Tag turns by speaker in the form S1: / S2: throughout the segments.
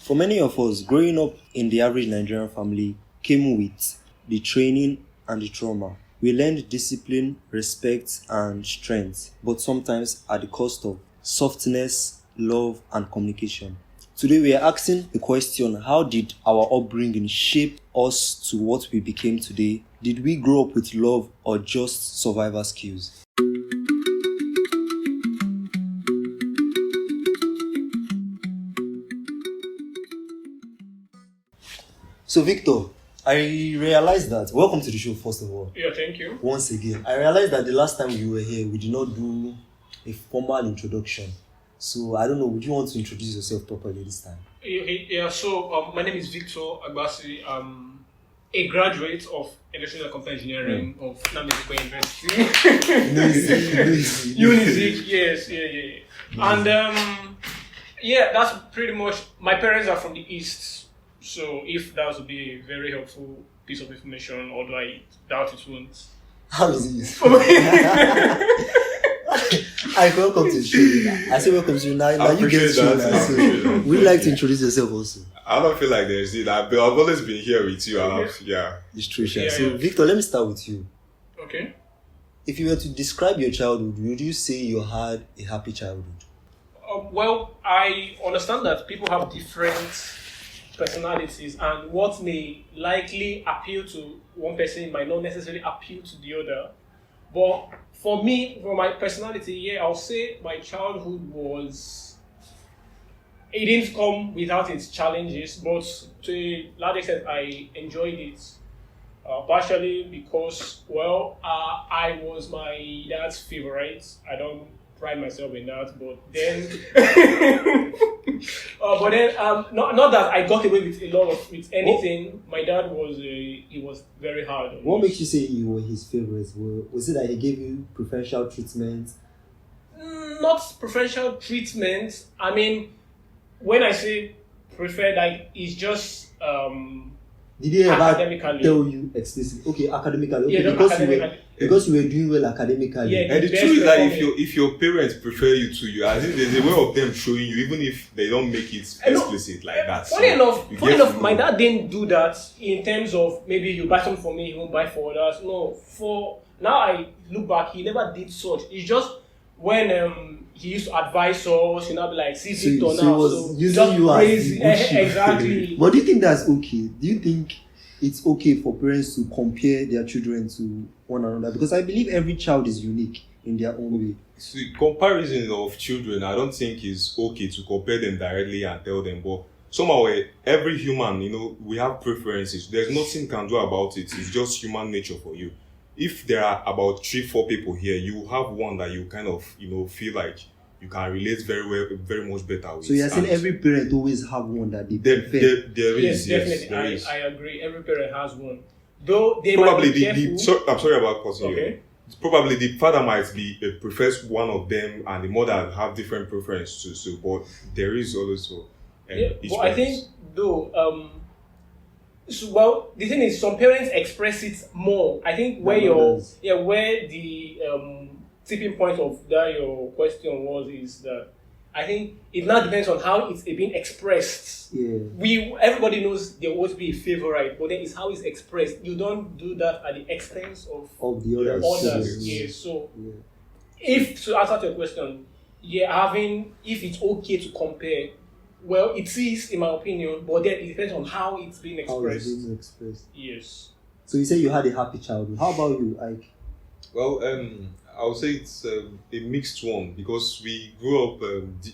S1: For many of us, growing up in the average Nigerian family came with the training and the trauma. We learned discipline, respect, and strength, but sometimes at the cost of softness, love, and communication. Today, we are asking the question: how did our upbringing shape us to what we became today? Did we grow up with love or just survival skills? So, Victor, I realized that. Welcome to the show, first of all.
S2: Yeah, thank you.
S1: Once again, I realized that the last time you were here, we did not do a formal introduction. So, I don't know, would you want to introduce yourself properly this time?
S2: So my name is Victor Agbasi. I'm a graduate of Electrical and Computer Engineering of Nigerian University. Unizik, yes, yeah. And that's pretty much, my parents are from the East. So if that would be a very helpful piece of information, although I doubt it won't.
S1: How is it? I welcome to the show. I say welcome to you now. Now you get to so would you like to introduce yourself also?
S3: I don't feel like there's it. I've always been here with you.
S1: It's true. So Victor, let me start with you.
S2: Okay.
S1: If you were to describe your childhood, would you say you had a happy childhood?
S2: Well, I understand that people have different personalities, and what may likely appeal to one person might not necessarily appeal to the other. But for me, for my personality, I'll say my childhood it didn't come without its challenges, but to a large extent I enjoyed it. Partially because, I was my dad's favorite. I don't pride myself in that, but then not that I got away with anything. My dad was very hard on
S1: What
S2: me.
S1: makes you say you were his favorite? Was it that he gave you preferential treatment?
S2: Not preferential treatment. I mean, when I say preferred, like, it's just
S1: did he ever
S2: academically
S1: tell you explicitly? Okay, academically. Okay,
S2: academically.
S1: Because you were doing well academically.
S2: Yeah,
S3: And the truth is that if your parents prefer you to you, I think there's a way of them showing you, even if they don't make it explicit like that.
S2: Funny enough, my dad didn't do that in terms of maybe you buy something for me, he won't buy for others. No, for now I look back, he never did such. It's just when he used to advise us, be like, see Victor
S1: so
S2: now.
S1: he was using you as
S2: exactly.
S1: But do you think that's okay? Do you think it's okay for parents to compare their children to one another? Because I believe every child is unique in their own way.
S3: See, comparison of children, I don't think is okay to compare them directly and tell them. But somehow, every human, we have preferences. There's nothing you can do about it. It's just human nature for you. If there are about 3-4 people here, you have one that you kind of, feel like you can relate very well, very much better with.
S1: So you're saying every parent always have one that they
S3: prefer? There is,
S2: definitely.
S3: There is.
S2: I agree. Every parent has one. Though they
S3: probably
S2: might be careful.
S3: I'm sorry about cutting you.
S2: Okay.
S3: Probably the father might be prefers one of them, and the mother have different preference too. So, but there is also.
S2: But I think though, the thing is, some parents express it more. I think where the tipping point of that your question is that I think it now depends on how it's being expressed.
S1: Yeah.
S2: Everybody knows there will always be a favorite, but then it's how it's expressed. You don't do that at the expense of
S1: the others.
S2: So if to answer your question, if it's okay to compare, well, it is in my opinion, but then it depends on how it's being expressed. Yes.
S1: So you say you had a happy childhood. How about you, Ike?
S3: Well, I would say it's a mixed one because we grew up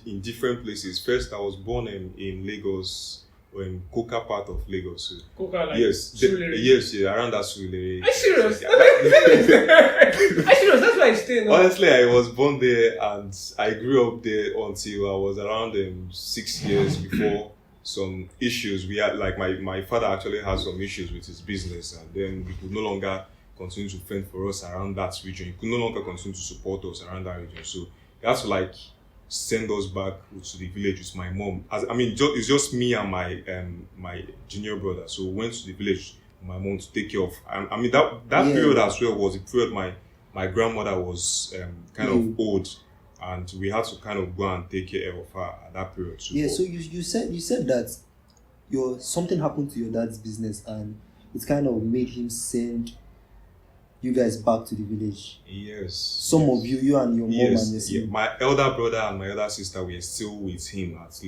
S3: in different places. First, I was born in Lagos, or in Coca part of Lagos. So
S2: Coca, like
S3: around that Surulere.
S2: Are you serious? Are you serious? That's why I stay now.
S3: Honestly, I was born there and I grew up there until I was around 6 years before some issues. We had, like, my father actually had some issues with his business, and then we could no longer continue to fend for us around that region. He could no longer continue to support us around that region. So he had to send us back to the village with my mom. It's just me and my junior brother. So we went to the village with my mom to take care of. That period as well was a period my grandmother was kind of old, and we had to kind of go and take care of her at that period too.
S1: Yeah. So you said that something happened to your dad's business, and it kind of made him send you guys back to the village.
S3: Yes.
S1: Some
S3: yes.
S1: of you and your mom and your sister.
S3: My elder brother and my elder sister were still with him at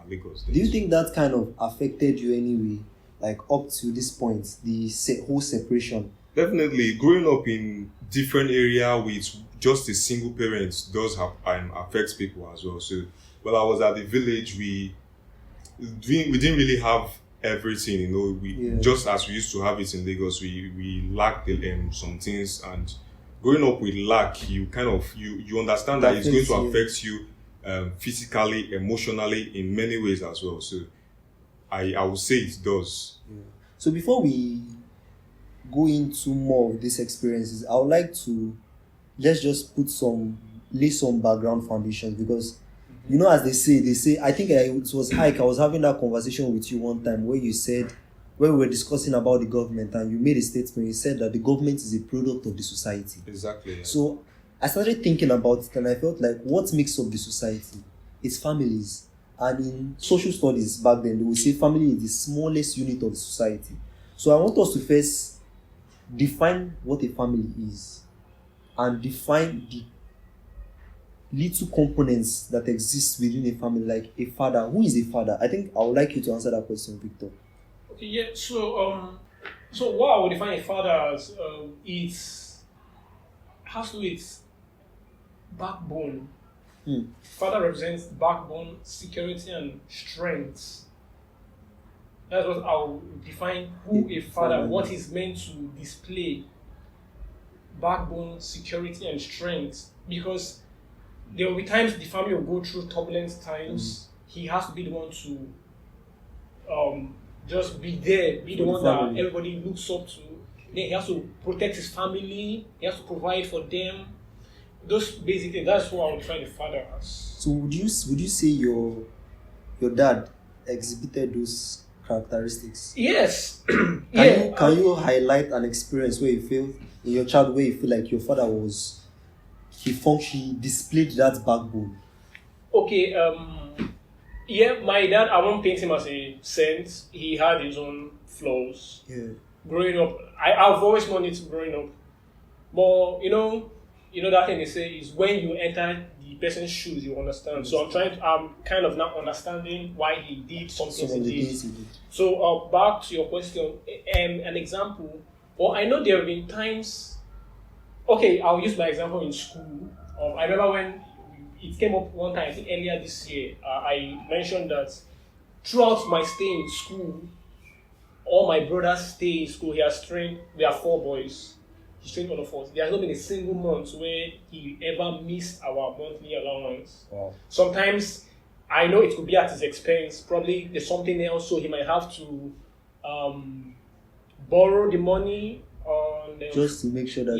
S3: Lagos.
S1: Do you think that kind of affected you anyway? Like up to this point, the whole separation?
S3: Definitely, growing up in different area with just a single parent does affect people as well. So, when I was at the village, we didn't really have everything, just as we used to have it in Lagos. We lacked some things, and growing up with lack, you kind of you understand that it's going to affect you physically, emotionally, in many ways as well. So I would say it does.
S1: Yeah. So before we go into more of these experiences, I would like to let's just lay some background foundations, because as they say, I think it was Ike, I was having that conversation with you one time where you said, when we were discussing about the government, and you made a statement, you said that the government is a product of the society.
S3: Exactly. Yeah.
S1: So I started thinking about it, and I felt like, what makes up the society? It's families. And in social studies back then, they would say family is the smallest unit of the society. So I want us to first define what a family is, and define the little components that exist within a family, like a father. Who is a father? I think I would like you to answer that question, Victor.
S2: Okay, yeah. So what I would define a father as, it has to do with backbone. Father represents backbone, security, and strength. That's what I would define who a father, what is meant to display. Backbone, security, and strength. Because there will be times the family will go through turbulent times. He has to be the one to just be there, be the one that everybody looks up to. Then he has to protect his family, he has to provide for them. Those basically, that's what I would define the father as.
S1: So would you say your dad exhibited those characteristics?
S2: Yes.
S1: Can you highlight an experience where you feel in your childhood where you feel like your father he displayed that backbone?
S2: Okay, my dad, I won't paint him as a saint. He had his own flaws.
S1: Yeah.
S2: Growing up, I've always known it growing up. But that thing they say is when you enter the person's shoes, you understand. So I'm kind of not understanding why he did something he did. So back to your question, an example. Well, I know there have been times. Okay, I'll use my example in school. I remember when it came up one time, I think earlier this year, I mentioned that throughout my stay in school, all my brothers stay in school. He has trained, we are 4 boys. He's trained all of us. There has not been a single month where he ever missed our monthly allowance. Wow. Sometimes, I know it could be at his expense. Probably there's something else, so he might have to borrow the money.
S1: Just to make sure that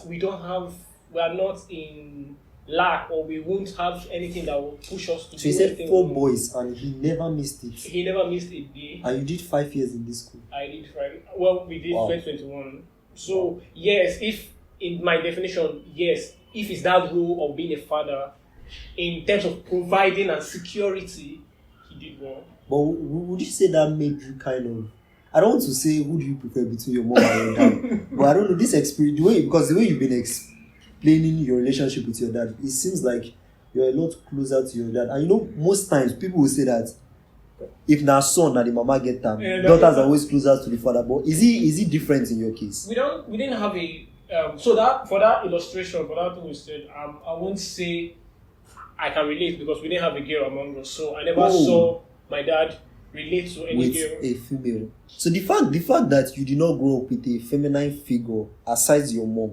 S2: we are not in lack, or we won't have anything that will push us to do.
S1: So he said 4 boys and he never missed it.
S2: He never missed a day.
S1: And you did 5 years in this school?
S2: I did 5. Well, we did 2021. So yes, if in my definition, yes, if it's that role of being a father, in terms of providing and security, he did well.
S1: But would you say that made you kind of, I don't want to say who do you prefer between your mom and your dad, but I don't know, this experience, the way you've been explaining your relationship with your dad, it seems like you're a lot closer to your dad. And most times people will say that if na son na the mama get them, daughters are always closer to the father. But is it different in your case?
S2: We didn't have a so that for that illustration, for that thing we said, I won't say I can relate because we didn't have a girl among us. So I never saw my dad relate to any girl.
S1: A female. So the fact that you did not grow up with a feminine figure aside your mom,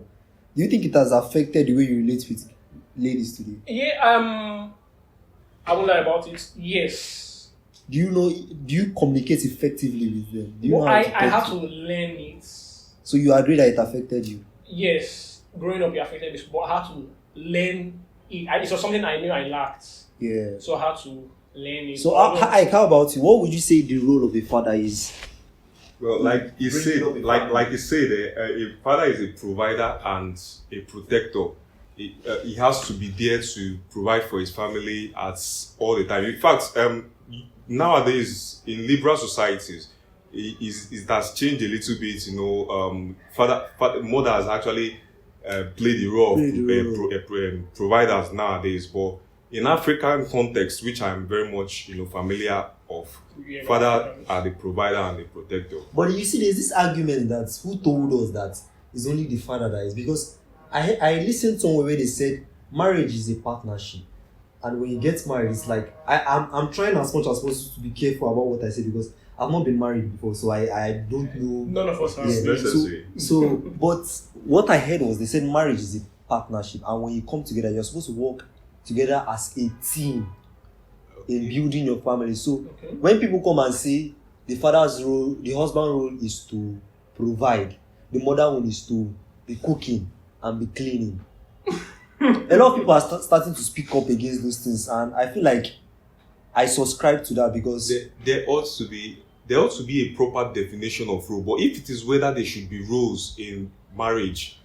S1: do you think it has affected the way you relate with ladies today?
S2: Yeah, I won't lie about it. Yes.
S1: Do you communicate effectively with them? Do you know
S2: I have to learn it.
S1: So you agree that it affected you?
S2: Yes. Growing up, it affected me, but I had to learn it. It was something I knew I lacked.
S1: Yeah.
S2: So I had to learn it.
S1: So how about you? What would you say the role of a father is?
S3: Well, like you said, a father is a provider and a protector. He has to be there to provide for his family at all the time. In fact, nowadays in liberal societies, it has changed a little bit. Mothers actually play the role of providers nowadays. But in African context, which I'm very much familiar of, father are the provider and the protector.
S1: But you see, there's this argument that who told us that it's only the father that is, because I listened somewhere where they said marriage is a partnership, and when you get married, it's like I'm trying as much as possible to be careful about what I say, because I've not been married before, so I don't know.
S2: None of us have.
S1: So, but what I heard was they said marriage is a partnership, and when you come together, you're supposed to work together as a team in building your family. So when people come and say the father's role, the husband role is to provide, the mother one is to be cooking and be cleaning. A lot of people are starting to speak up against those things, and I feel like I subscribe to that, because
S3: there ought to be a proper definition of role. But if it is whether there should be roles in marriage,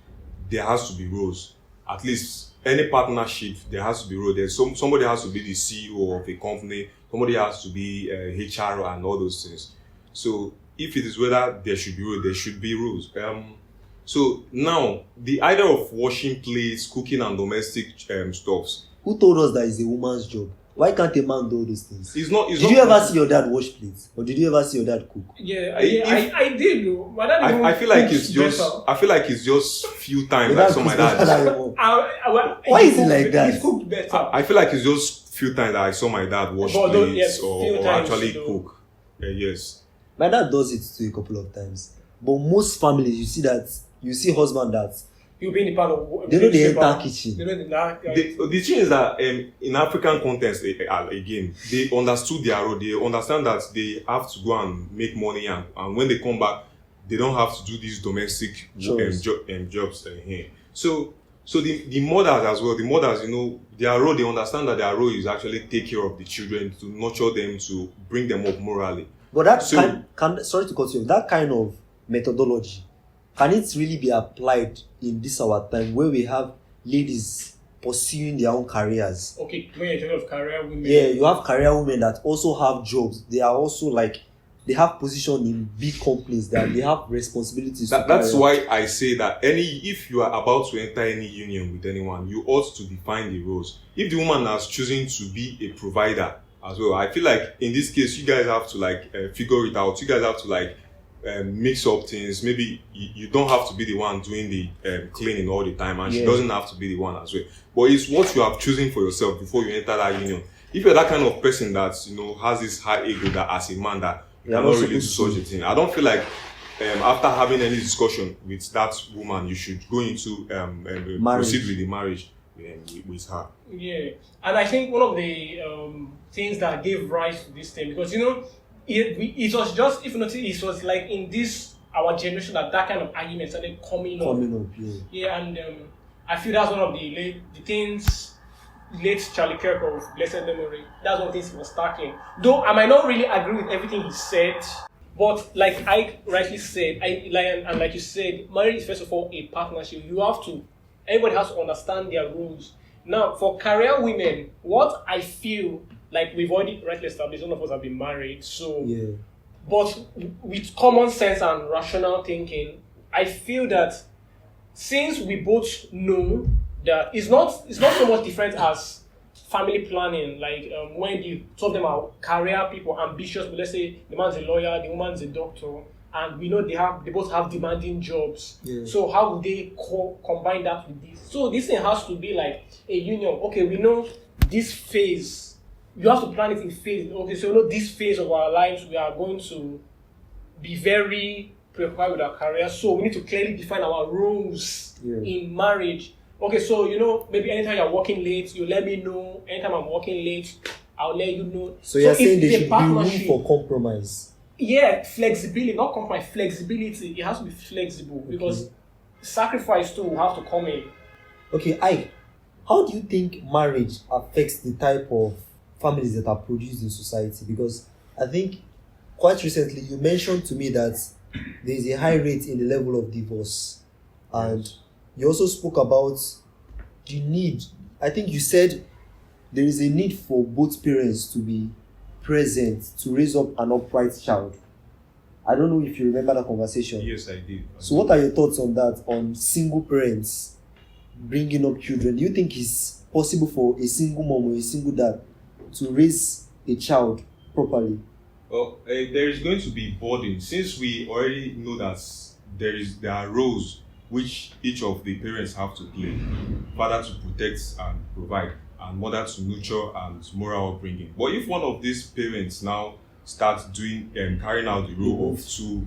S3: there has to be roles. At least any partnership, there has to be role. There's somebody has to be the CEO of a company, somebody has to be HR and all those things. So if it is whether there should be role, there should be rules. So now the idea of washing plates, cooking and domestic stuffs.
S1: Who told us that is a woman's job? Why can't a man do these things?
S3: Did
S1: you ever see your dad wash plates? Or did you ever see your dad cook?
S2: Yeah, I did though.
S3: I feel like it's just few times I saw my dad.
S1: Why is it like that?
S2: He's cooked better.
S3: I feel like it's just few times that I saw my dad wash plates or actually cook. Yes.
S1: My dad does it too a couple of times. But most families, you see husband that
S2: you'll be in the part of
S1: they know the entire kitchen.
S2: They know
S3: the thing is that in African context, again, they understood their role. They understand that they have to go and make money, and when they come back, they don't have to do these domestic jobs here. So the mothers as well, their role, they understand that their role is actually take care of the children, to nurture them, to bring them up morally.
S1: But that sorry to cut you off, that kind of methodology, can it really be applied in this our time where we have ladies pursuing their own careers?
S2: Okay, when you're talking of career women.
S1: Yeah, you have career women that also have jobs. They are also they have position in big companies, that they have responsibilities.
S3: That's why I say that if you are about to enter any union with anyone, you ought to define the roles. If the woman has chosen to be a provider as well, I feel like in this case, you guys have to figure it out. You guys have to mix up things. Maybe you don't have to be the one doing the cleaning all the time, and she doesn't have to be the one as well. But it's what you have chosen for yourself before you enter that union. If you're that kind of person that has this high ego, that as a man that you cannot really do such a thing, I don't feel like after having any discussion with that woman, you should go into proceed with the marriage with her.
S2: Yeah, and I think one of the things that gave rise to this thing, because it was just, if you notice, it was like in this our generation that kind of argument started coming up. Yeah, and I feel that's one of the things late Charlie Kirk of blessed memory. That's one of the things he was starting. Though I might not really agree with everything he said, but like I rightly said, and like you said, marriage is first of all a partnership. Everybody has to understand their rules. Now, for career women, what I feel like we've already rightly established, none of us have been married, so but with common sense and rational thinking, I feel that since we both know that it's not so much different as family planning, when the two of them are career people, ambitious, but let's say the man's a lawyer, the woman's a doctor, and we know they both have demanding jobs. So how would they combine that with this? So this thing has to be like a union. Okay, we know this phase. You have to plan it in phase. Okay, so this phase of our lives, we are going to be very preoccupied with our career. So we need to clearly define our roles in marriage. Okay, so maybe anytime you're working late, you let me know. Anytime I'm working late, I'll let you know.
S1: So you're saying there should be room for compromise?
S2: Yeah, flexibility, not compromise, flexibility. It has to be flexible because sacrifice too will have to come in.
S1: Okay, how do you think marriage affects the type of families that are produced in society? Because I think quite recently you mentioned to me that there is a high rate in the level of divorce, and you also spoke about the need. I think you said there is a need for both parents to be present to raise up an upright child. I don't know if you remember that conversation.
S3: Yes, I did.
S1: So what are your thoughts on that, on single parents bringing up children? Do you think it's possible for a single mom or a single dad to raise a child properly?
S3: Well, there is going to be burden, since we already know that there are roles which each of the parents have to play: father to protect and provide, and mother to nurture and moral upbringing. But if one of these parents now starts doing carrying out the role of two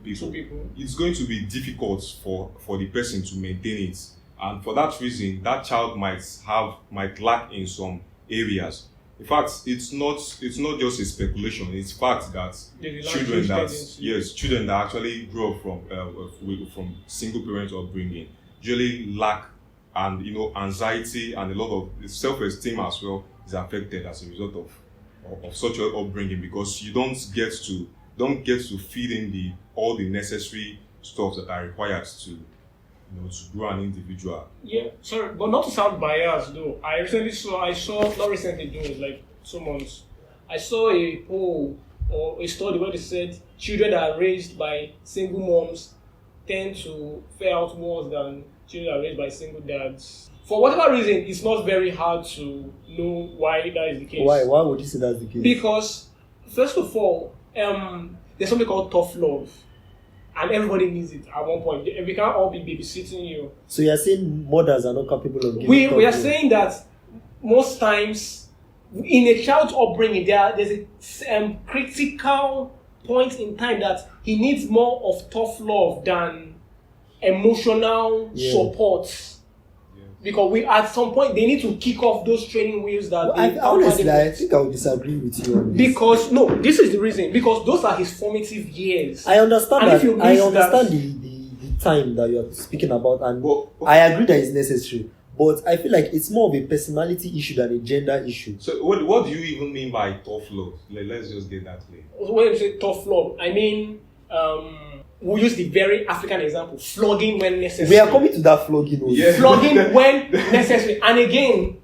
S3: people, it's going to be difficult for the person to maintain it, and for that reason, that child might lack in some areas. In fact, it's not just a speculation. It's fact that children that actually grow up from single parent upbringing usually lack, and anxiety and a lot of self-esteem as well is affected as a result of such an upbringing, because you don't get to feed in all the necessary stuff that are required to grow an individual.
S2: Yeah, sorry, but not to sound biased though. I saw not recently, doing like 2 months, I saw a poll or a study where they said children that are raised by single moms tend to fare out worse than children that are raised by single dads. For whatever reason, it's not very hard to know why that is the case.
S1: Why would you say that's the case?
S2: Because first of all, there's something called tough love. And everybody needs it at one point. We can't all be babysitting you.
S1: So you're saying mothers are not capable of giving
S2: We are
S1: love?
S2: saying that most times in a child's upbringing, there's a critical point in time that he needs more of tough love than emotional support. Because at some point they need to kick off those training wheels that
S1: honestly, I think I would disagree with you on this.
S2: Because this is the reason. Because those are his formative years.
S1: I understand
S2: and
S1: that. I understand the time that you're speaking about, and I agree that it's necessary. But I feel like it's more of a personality issue than a gender issue.
S3: So what do you even mean by tough love? Let's just get that clear.
S2: When you say tough love, I mean we'll use the very African example: flogging when necessary.
S1: We are coming to that flogging.
S3: Yeah.
S2: Flogging when necessary. And again,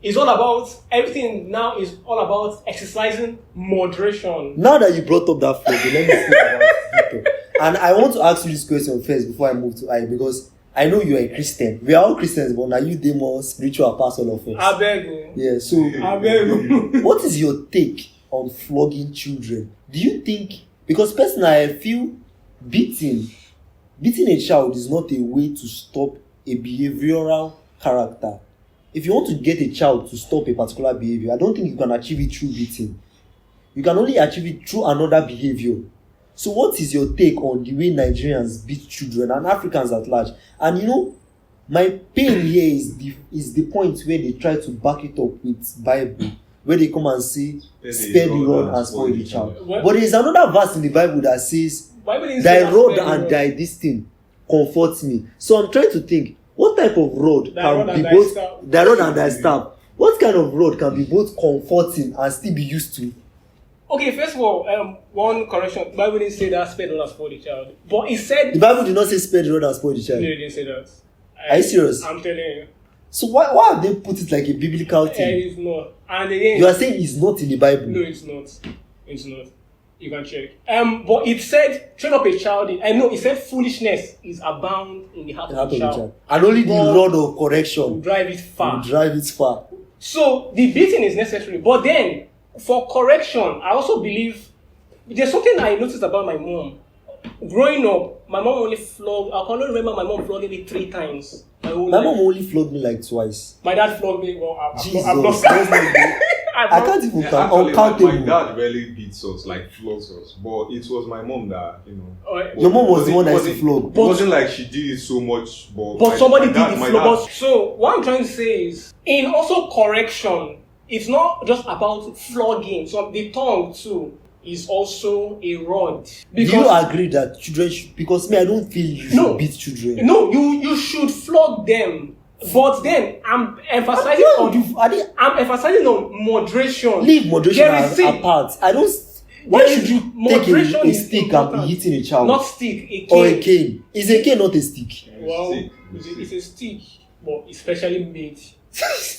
S2: everything now is all about exercising moderation.
S1: Now that you brought up that flogging, let me speak about Victor. And I want to ask you this question first before I move to I, because I know you are a Christian. We are all Christians, but now you the more spiritual past all of us.
S2: I beg you.
S1: Yeah, so
S2: I beg you.
S1: what is your take on flogging children? Do you think, because personally I feel beating a child is not a way to stop a behavioral character. If you want to get a child to stop a particular behavior, I don't think you can achieve it through beating. You can only achieve it through another behavior. So what is your take on the way Nigerians beat children and Africans at large? And my pain here is the point where they try to back it up with Bible, where they come and say, spare the rod and spoil the child. But there is another verse in the Bible that says, thy rod and thy this thing comforts me. So I'm trying to think, what type of rod can be both thy rod and thy staff? What kind of rod can be both comforting and still be used to?
S2: Okay, first of all, one correction. The Bible didn't say that spare the rod and spoil the child. But it said...
S1: The Bible did not say spare the rod and spoil the child.
S2: No, it didn't say that.
S1: Are you serious?
S2: I'm telling you.
S1: So why have they put it like a biblical thing?
S2: It's not. And again...
S1: You are saying it's not in the Bible?
S2: No, it's not. It's not. You can check. But it said, train up a child in... I know, it said foolishness is abound in the heart of the child.
S1: And only the rod of correction
S2: will drive it far. So, the beating is necessary. But then, for correction, I also believe... There's something I noticed about my mom. Growing up, my mom only flogged... I can only remember my mom flogging me 3 times. My
S1: mom only flogged me like twice.
S2: My dad flogged me... Well,
S1: I'm not... I can't even count.
S3: My dad rarely beats us, like flogs us, but it was my mom that,
S1: Your mom was the one that used to flog.
S3: It wasn't like she did it so much,
S2: but somebody did the flog. So what I'm trying to say is, in also correction, it's not just about flogging. So the tongue too is also a rod.
S1: Do you agree that children should? Because I don't feel you should beat children.
S2: No, you should flog them. But then I'm emphasizing on moderation.
S1: Leave moderation apart. I don't. Why should you take a stick and be hitting a child?
S2: Not stick, a cane.
S1: Or a cane. Is a cane not a stick?
S2: Well, it's a stick, but especially made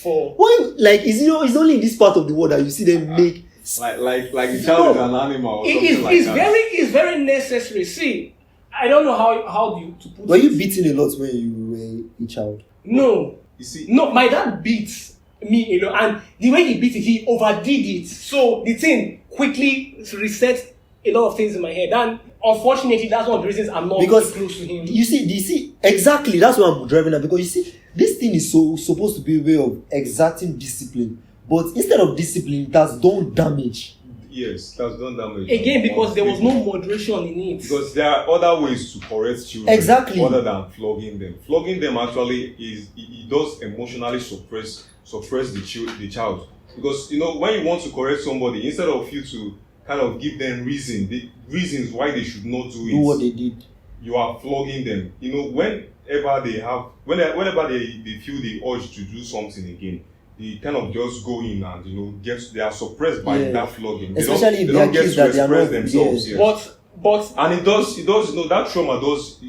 S2: for.
S1: Why? Like, it's only in this part of the world that you see them make
S3: Like the child is an animal or something like that.
S2: It's very necessary. See, I don't know how do you to put
S1: Were
S2: it.
S1: you beaten a lot when you were a child?
S2: No.
S3: You see,
S2: No, my dad beats me, and the way he beat it, he overdid it. So the thing quickly resets a lot of things in my head. And unfortunately, that's one of the reasons I'm not
S1: Because
S2: close to him.
S1: you see, exactly, that's what I'm driving at. Because you see, this thing is supposed to be a way of exerting discipline. But instead of discipline, it has done damage.
S3: yes, that's done damage.
S2: Again, because there was no moderation in it.
S3: Because there are other ways to correct children.
S1: Exactly.
S3: Other than flogging them. Flogging them actually it does emotionally suppress the child. Because when you want to correct somebody, instead of you to kind of give them reasons why they should not do it.
S1: Do what they did.
S3: You are flogging them. Whenever they feel the urge to do something again, they kind of just go in and they are suppressed by that flogging.
S1: Especially
S3: they
S1: if
S3: don't
S1: they are
S3: get
S1: kids
S3: to
S1: that they are
S3: express
S1: not.
S3: themselves.
S1: Yes.
S3: Yes.
S2: But
S3: And it does that trauma does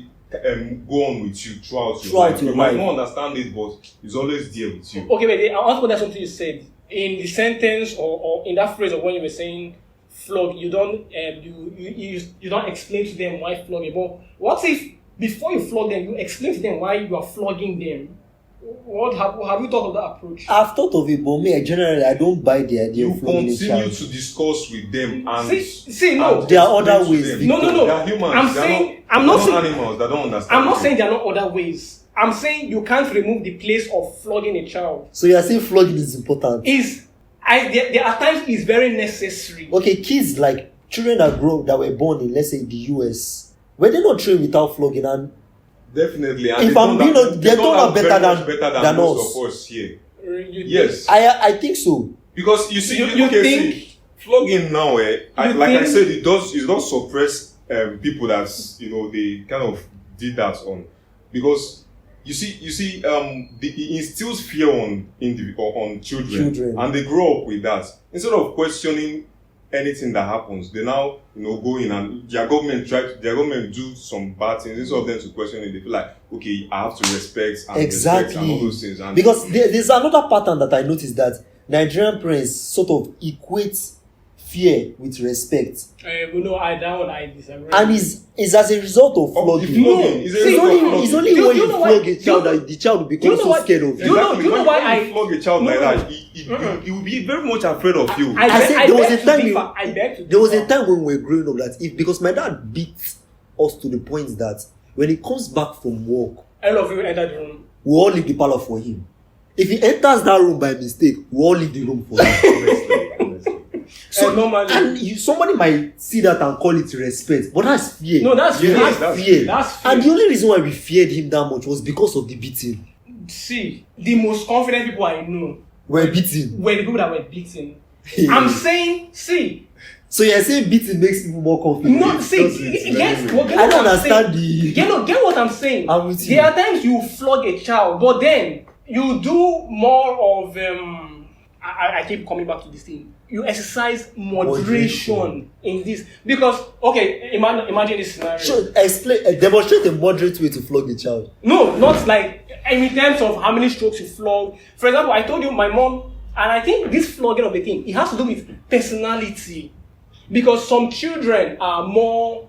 S3: go on with you throughout your life.
S1: your
S3: You might
S1: life.
S3: not understand it, but it's always there with you.
S2: okay, wait, I want to put that something you said in the sentence or in that phrase of when you were saying flog. You don't you don't explain to them why flogging. But what if before you flog them, you explain to them why you are flogging them? What have you thought of that approach?
S1: I've thought of it, but me, generally, I don't buy the idea
S3: You
S1: of flogging a
S3: continue
S1: child.
S3: to discuss with them and
S2: See, no.
S3: and
S1: There are other
S3: explain to
S1: ways,
S3: them.
S2: No.
S3: They are humans.
S2: I'm
S3: They are
S2: saying-
S3: not,
S2: I'm not
S3: they're
S2: saying-
S3: animals that don't understand.
S2: I'm not
S3: you.
S2: saying there are no other ways. I'm saying you can't remove the place of flogging a child.
S1: So you are saying flogging is important.
S2: There are times it's very necessary.
S1: Okay, kids like children that were born in, let's say, the US, were they not trained without flogging? And
S3: Definitely. And
S1: If
S3: they
S1: I'm
S3: don't
S1: being
S3: have-
S1: honest, they don't have
S3: very
S1: better
S3: much
S1: than
S3: most
S1: us.
S3: of us here.
S2: You
S3: Yes.
S1: I think so.
S3: Because you see,
S2: You
S3: okay,
S2: think-
S3: see, flogging now, I
S2: think-
S3: said, it does suppress people that they kind of did that on, because you see, it instills fear on children, and they grow up with that. Instead of questioning anything that happens, they now go in and their government do some bad things. Instead of them to question it, they feel like, okay, I have to respect and respect and all those things. And
S1: Because there's another pattern that I noticed, that Nigerian parents sort of equate fear with respect,
S2: I disagree.
S1: and is as a result of
S3: Of the
S1: flogging.
S3: flogging. It's a
S1: It's
S3: result of
S1: only
S3: flogging.
S1: when you
S2: know why-
S1: flog a child that the child will become so scared of you.
S2: you know why
S3: when you flog a child like
S2: No.
S3: that, he will be very much afraid of you.
S1: I said there was a time
S2: I beg to
S1: There was a
S2: differ.
S1: time when we were growing up that because my dad beat us to the point that when he comes back from work,
S2: all of you enter the room.
S1: we all leave the parlor for him. If he enters that room by mistake, we all leave the room for him.
S3: Honestly.
S1: So
S2: normally-
S1: and somebody might see that and call it respect, but that's fear.
S2: No, that's
S3: Yeah,
S2: fear.
S3: that's
S1: fear.
S2: That's fear.
S1: And the only reason why we feared him that much was because of the beating.
S2: See, the most confident people I know
S1: We're beaten.
S2: were the people that were beaten. I'm saying, see,
S1: So you're saying beating makes people more confident?
S2: no, see, get what
S1: I don't
S2: I'm saying.
S1: understand the.
S2: Get what I'm saying.
S1: I'm with you.
S2: There are times you flog a child, but then you do more of I keep coming back to this thing. You exercise moderation in this because imagine this scenario.
S1: Demonstrate a moderate way to flog a child.
S2: No, not like in terms of how many strokes you flog. For example, I told you my mom, and I think this flogging of the thing, it has to do with personality. Because some children are more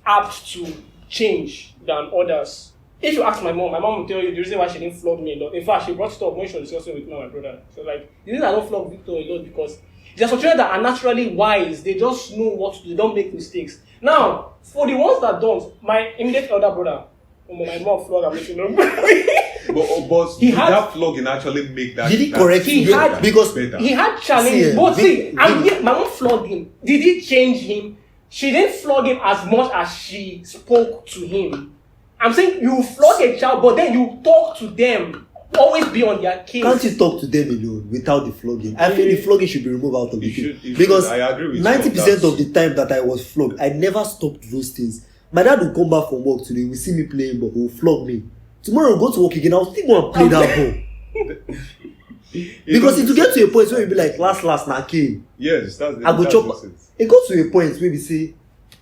S2: apt to change than others. If you ask my mom will tell you the reason why she didn't flog me a lot. In fact, she brought it up when she was discussing with me and my brother. She was like, the reason I don't flog Victor a lot because there are some children that are naturally wise. They just know what to do. They don't make mistakes. Now, for the ones that don't, my immediate elder brother, my mom flogged him.
S3: But
S2: He
S3: did
S2: had-
S3: that flogging actually make that?
S1: Did he
S3: that
S1: correct
S2: He
S1: you?
S2: had-
S1: Because
S3: better?
S2: He had challenge,
S1: See,
S2: but
S1: Vic-
S2: my mom flogged him. Did it change him? She didn't flog him as much as she spoke to him. I'm saying you flog a child, but then you talk to them. Always be on their case.
S1: can't you talk to them alone without the flogging? I feel the flogging should be removed out of the
S3: It
S1: thing.
S3: should-
S1: Because
S3: I agree with you on
S1: 90%
S3: that.
S1: of the time that I was flogged, I never stopped those things. My dad will come back from work today, will see me playing ball, will flog me. Tomorrow I'll go to work again, I'll still go and play that ball. Because it will get to a point where you'll be like, last na king.
S3: Yes, that's
S1: I go
S3: that's
S1: chop.
S3: just it.
S1: It goes to a point where we say,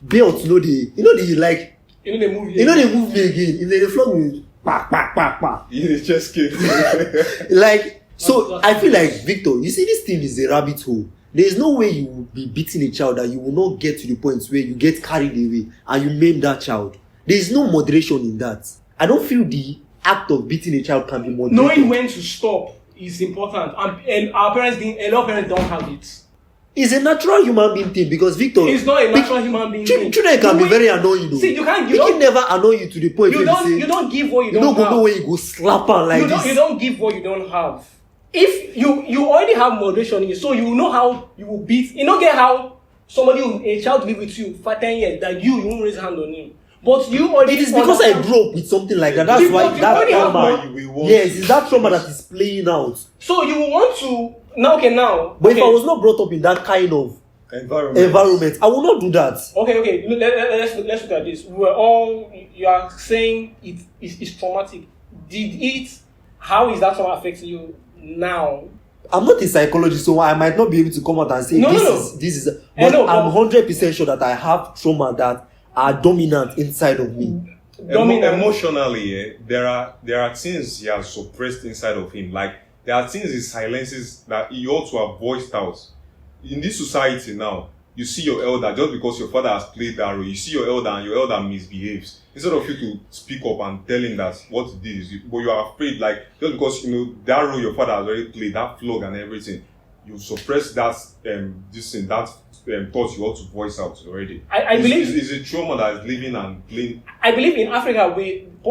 S1: belt, like,
S2: You know they move.
S1: they move me again. If they flog me, pa.
S3: You just kidding.
S1: Like, so I feel like Victor, you see, this thing is a rabbit hole. There is no way you will be beating a child that you will not get to the point where you get carried away and you maim that child. There is no moderation in that. I don't feel the act of beating a child can be moderated.
S2: Knowing when to stop is important, and our parents, a lot of parents don't have it.
S1: It's a natural human being thing because Victor.
S2: It's not a natural human being thing.
S1: Children can be very annoying though.
S2: See, you can't.
S1: They can never annoy you to the point
S2: you
S1: where
S2: don't.
S1: you say,
S2: You don't give what you don't
S1: don't
S2: have.
S1: go know where you go slap her like this.
S2: You don't give what you don't have. If you already have moderation in you, so you will know how you will beat. You don't get how a child live with you for 10 years that you won't raise a hand on him. But you already.
S1: It is because I grew up with something like that. That's why that trauma. Yes, it's that trauma that is playing out.
S2: So you want to now.
S1: But if I was not brought up in that kind of environment, I will not do that.
S2: Okay. Let's look at this. You are saying it's traumatic. How is that trauma affecting you now?
S1: I'm not a psychologist, so I might not be able to come out and say this is. But I'm 100% sure that I have trauma that are dominant inside of me.
S3: Emotionally, there are things he has suppressed inside of him. Like there are things he silences that he ought to have voiced out. In this society now, you see your elder, just because your father has played that role, you see your elder and your elder misbehaves. Instead of you to speak up and tell him that what he did is, but you are afraid, like, just because, that role your father has already played, that flog and everything, you suppress that, thought you ought to voice out already.
S2: I believe
S3: it's a trauma that is living and playing.
S2: I believe in Africa,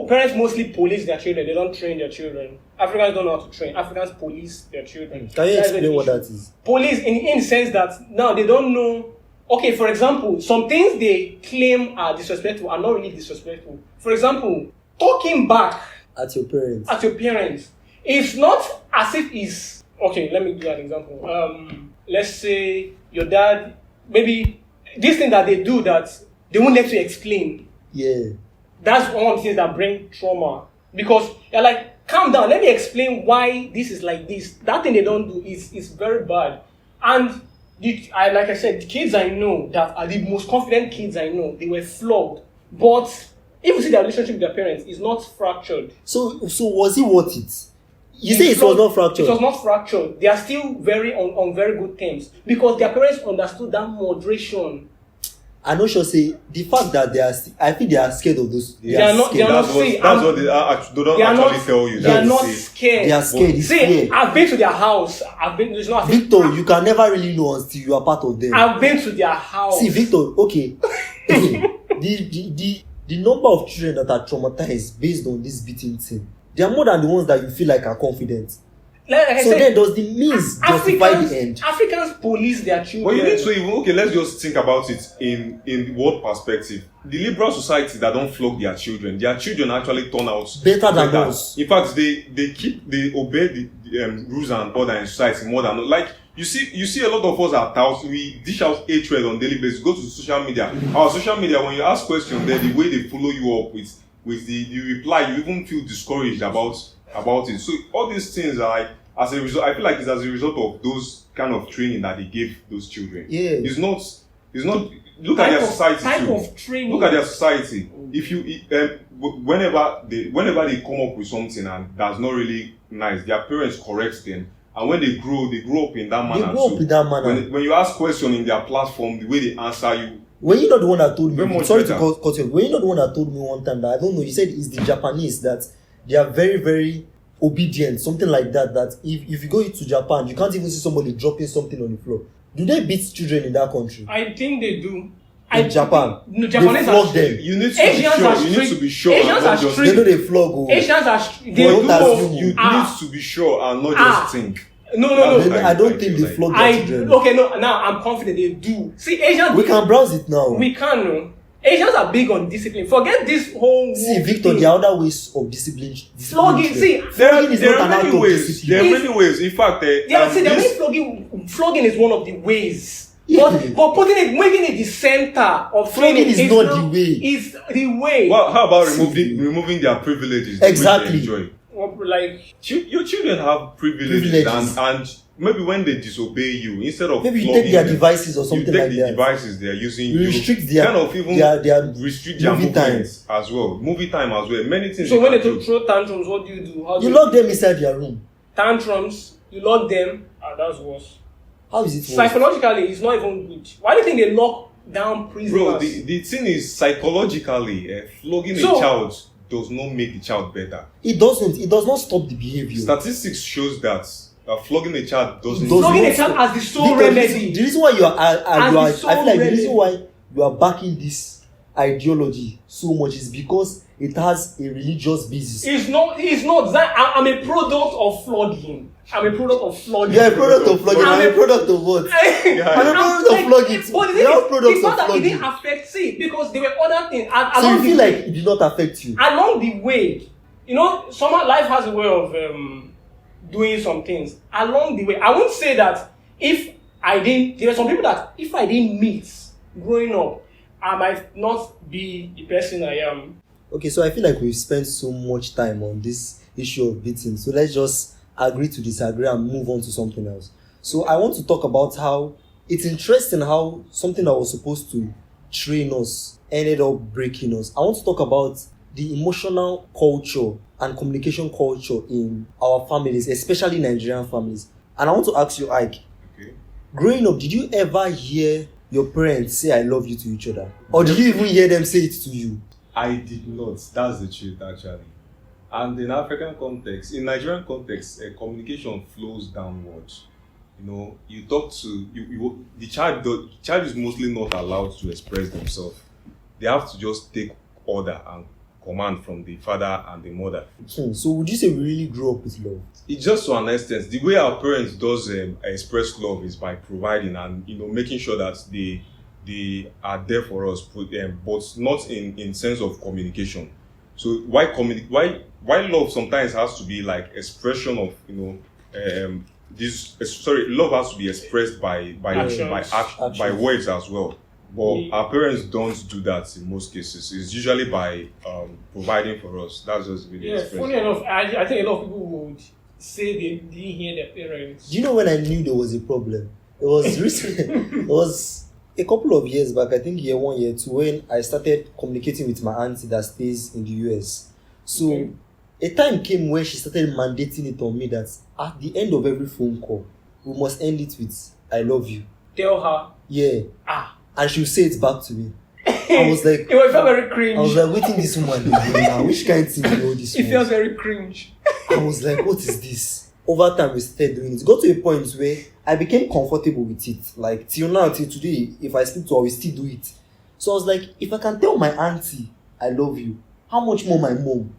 S2: parents mostly police their children. They don't train their children. Africans don't know how to train. Africans police their children.
S1: Can you explain what that is?
S2: Police in the sense that now they don't know. Okay, for example, some things they claim are disrespectful are not really disrespectful. For example, talking back
S1: at your parents.
S2: It's not as if it's okay. Let me give you an example. Let's say your dad, maybe this thing that they do that they won't let you explain.
S1: Yeah.
S2: That's one of the things that bring trauma. Because you're like, calm down, let me explain why this is like this. That thing they don't do is very bad. And like I said, the kids I know that are the most confident kids I know, they were flogged. But if you see their relationship with their parents, it's not fractured.
S1: So was it worth it? You say it was not fractured.
S2: It was not fractured. They are still very on very good terms because their parents understood that moderation.
S1: I know sure say the fact that I think they are scared of those.
S2: They are not scared.
S3: That's what they don't actually tell you.
S2: They are not scared.
S1: They are scared.
S2: See, I've been to their house.
S1: Victor, you can never really know until you are part of them.
S2: I've been to their house.
S1: See, Victor, okay. the number of children that are traumatized based on this beating thing, they are more than the ones that you feel like are confident. Then does the means justify the end?
S2: Africans police their children.
S3: But you need to let's just think about it in what perspective. The liberal society that don't flog their children actually turn out
S1: better than us.
S3: In fact, they obey the rules and order in society more than like you see a lot of us at house, we dish out hatred on daily basis. Go to social media. Our social media, when you ask questions there, the way they follow you up with the reply, you even feel discouraged about it. So all these things are like, as a result, I feel like it's as a result of those kind of training that they gave those children.
S1: Yeah.
S3: It's not look at their society too.
S2: Of training.
S3: Look at their society. If you whenever they come up with something and that's not really nice, their parents correct them. And when they grow up in that manner.
S1: They grow up in that manner.
S3: When you ask questions in their platform, the way they answer you.
S1: When you're not the one that told me, sorry
S3: better.
S1: to cut you. When you're not the one that told me one time that I don't know, you said it's the Japanese that they are very, very obedient, something like that. That if you go to Japan, you can't even see somebody dropping something on the floor. Do they beat children in that country?
S2: I think they do.
S1: In Japan,
S2: no, Japanese
S1: they flog them.
S3: You need to be sure.
S2: Asians are strict.
S1: They know they flog.
S2: Asians are
S3: you need to be sure and not just think.
S2: No.
S1: I don't think they flog their children.
S2: Okay, no. Now I'm confident they do. See, Asians.
S1: We can browse it now.
S2: We can. No. Asians are big on discipline. Forget this whole.
S1: See, Victor, there are other ways of discipline.
S2: Flogging. See,
S1: flogging is not an act of
S3: ways.
S1: discipline.
S3: There are many ways. In fact,
S2: flogging is one of the ways.
S1: Yeah.
S2: But making it the center of
S1: flogging is not the way.
S2: Is the way.
S3: Well, how about removing their privileges?
S1: Exactly.
S2: Like
S3: your children have privileges. And maybe when they disobey you, instead of
S1: maybe you take their devices or something like that.
S3: You take the devices they are using.
S1: You restrict their
S3: kind of even
S1: their
S3: restrict their movie time as well. Movie time as well. Many things.
S2: So when they throw tantrums, what do you do?
S1: You lock them inside their room.
S2: Tantrums. You lock them. That's worse.
S1: How is it worse?
S2: Psychologically, it's not even good. Why do you think they lock down prisoners?
S3: Bro, the thing is, psychologically, flogging a child does not make the child better.
S1: It doesn't. It does not stop the behavior.
S3: Statistics shows that flogging a child doesn't.
S2: Flogging a child as the sole remedy.
S1: The reason why I feel like the reason why you are backing this ideology so much is because it has a religious basis.
S2: It's not that I'm a product of flogging. I'm a product of flogging.
S1: You're a product of flogging. I'm a product of what? I'm a product of flogging.
S2: But
S1: They are products
S2: it's not
S1: of
S2: that it
S1: flogging.
S2: didn't affect, see, because there were other things.
S1: So you feel like it did not affect you?
S2: Along the way, you know, somehow life has a way of doing some things. Along the way, I won't say that there are some people that if I didn't meet growing up, I might not be the person I am.
S1: Okay, so I feel like we've spent so much time on this issue of beating. So let's just agree to disagree and move on to something else. So I want to talk about how it's interesting how something that was supposed to train us ended up breaking us. I want to talk about the emotional culture and communication culture in our families, especially Nigerian families. And I want to ask you, Ike,
S3: Okay.
S1: growing up, did you ever hear your parents say I love you to each other? Or did you even hear them say it to you?
S3: I did not. That's the truth, actually. And in African context, in Nigerian context, communication flows downwards. You know, you talk to the child is mostly not allowed to express themselves. They have to just take order and command from the father and the mother.
S1: So would you say we really grew up with love?
S3: It's just to an extent. The way our parents does express love is by providing and making sure that they are there for us, but not in sense of communication. So why love sometimes has to be like expression of love has to be expressed by words as well. But our parents don't do that in most cases. It's usually by providing for us. That's just really expressive.
S2: Funny enough, I think a lot of people would say they didn't hear their parents.
S1: Do you know when I knew there was a problem? It was recently. It was a couple of years back, I think year 1, year 2, when I started communicating with my auntie that stays in the US. So a time came when she started mandating it on me that at the end of every phone call, we must end it with I love you.
S2: Tell her.
S1: Yeah. And she'll say it back to me. I was like,
S2: it felt very cringe.
S1: I was like, waiting this woman do now. Which kind of thing you know this
S2: It
S1: one?
S2: feels very cringe.
S1: I was like, what is this? Over time, we started doing it. It got to a point where I became comfortable with it. Like, till now, till today, if I speak to her, we still do it. So I was like, if I can tell my auntie, I love you, how much more my mom?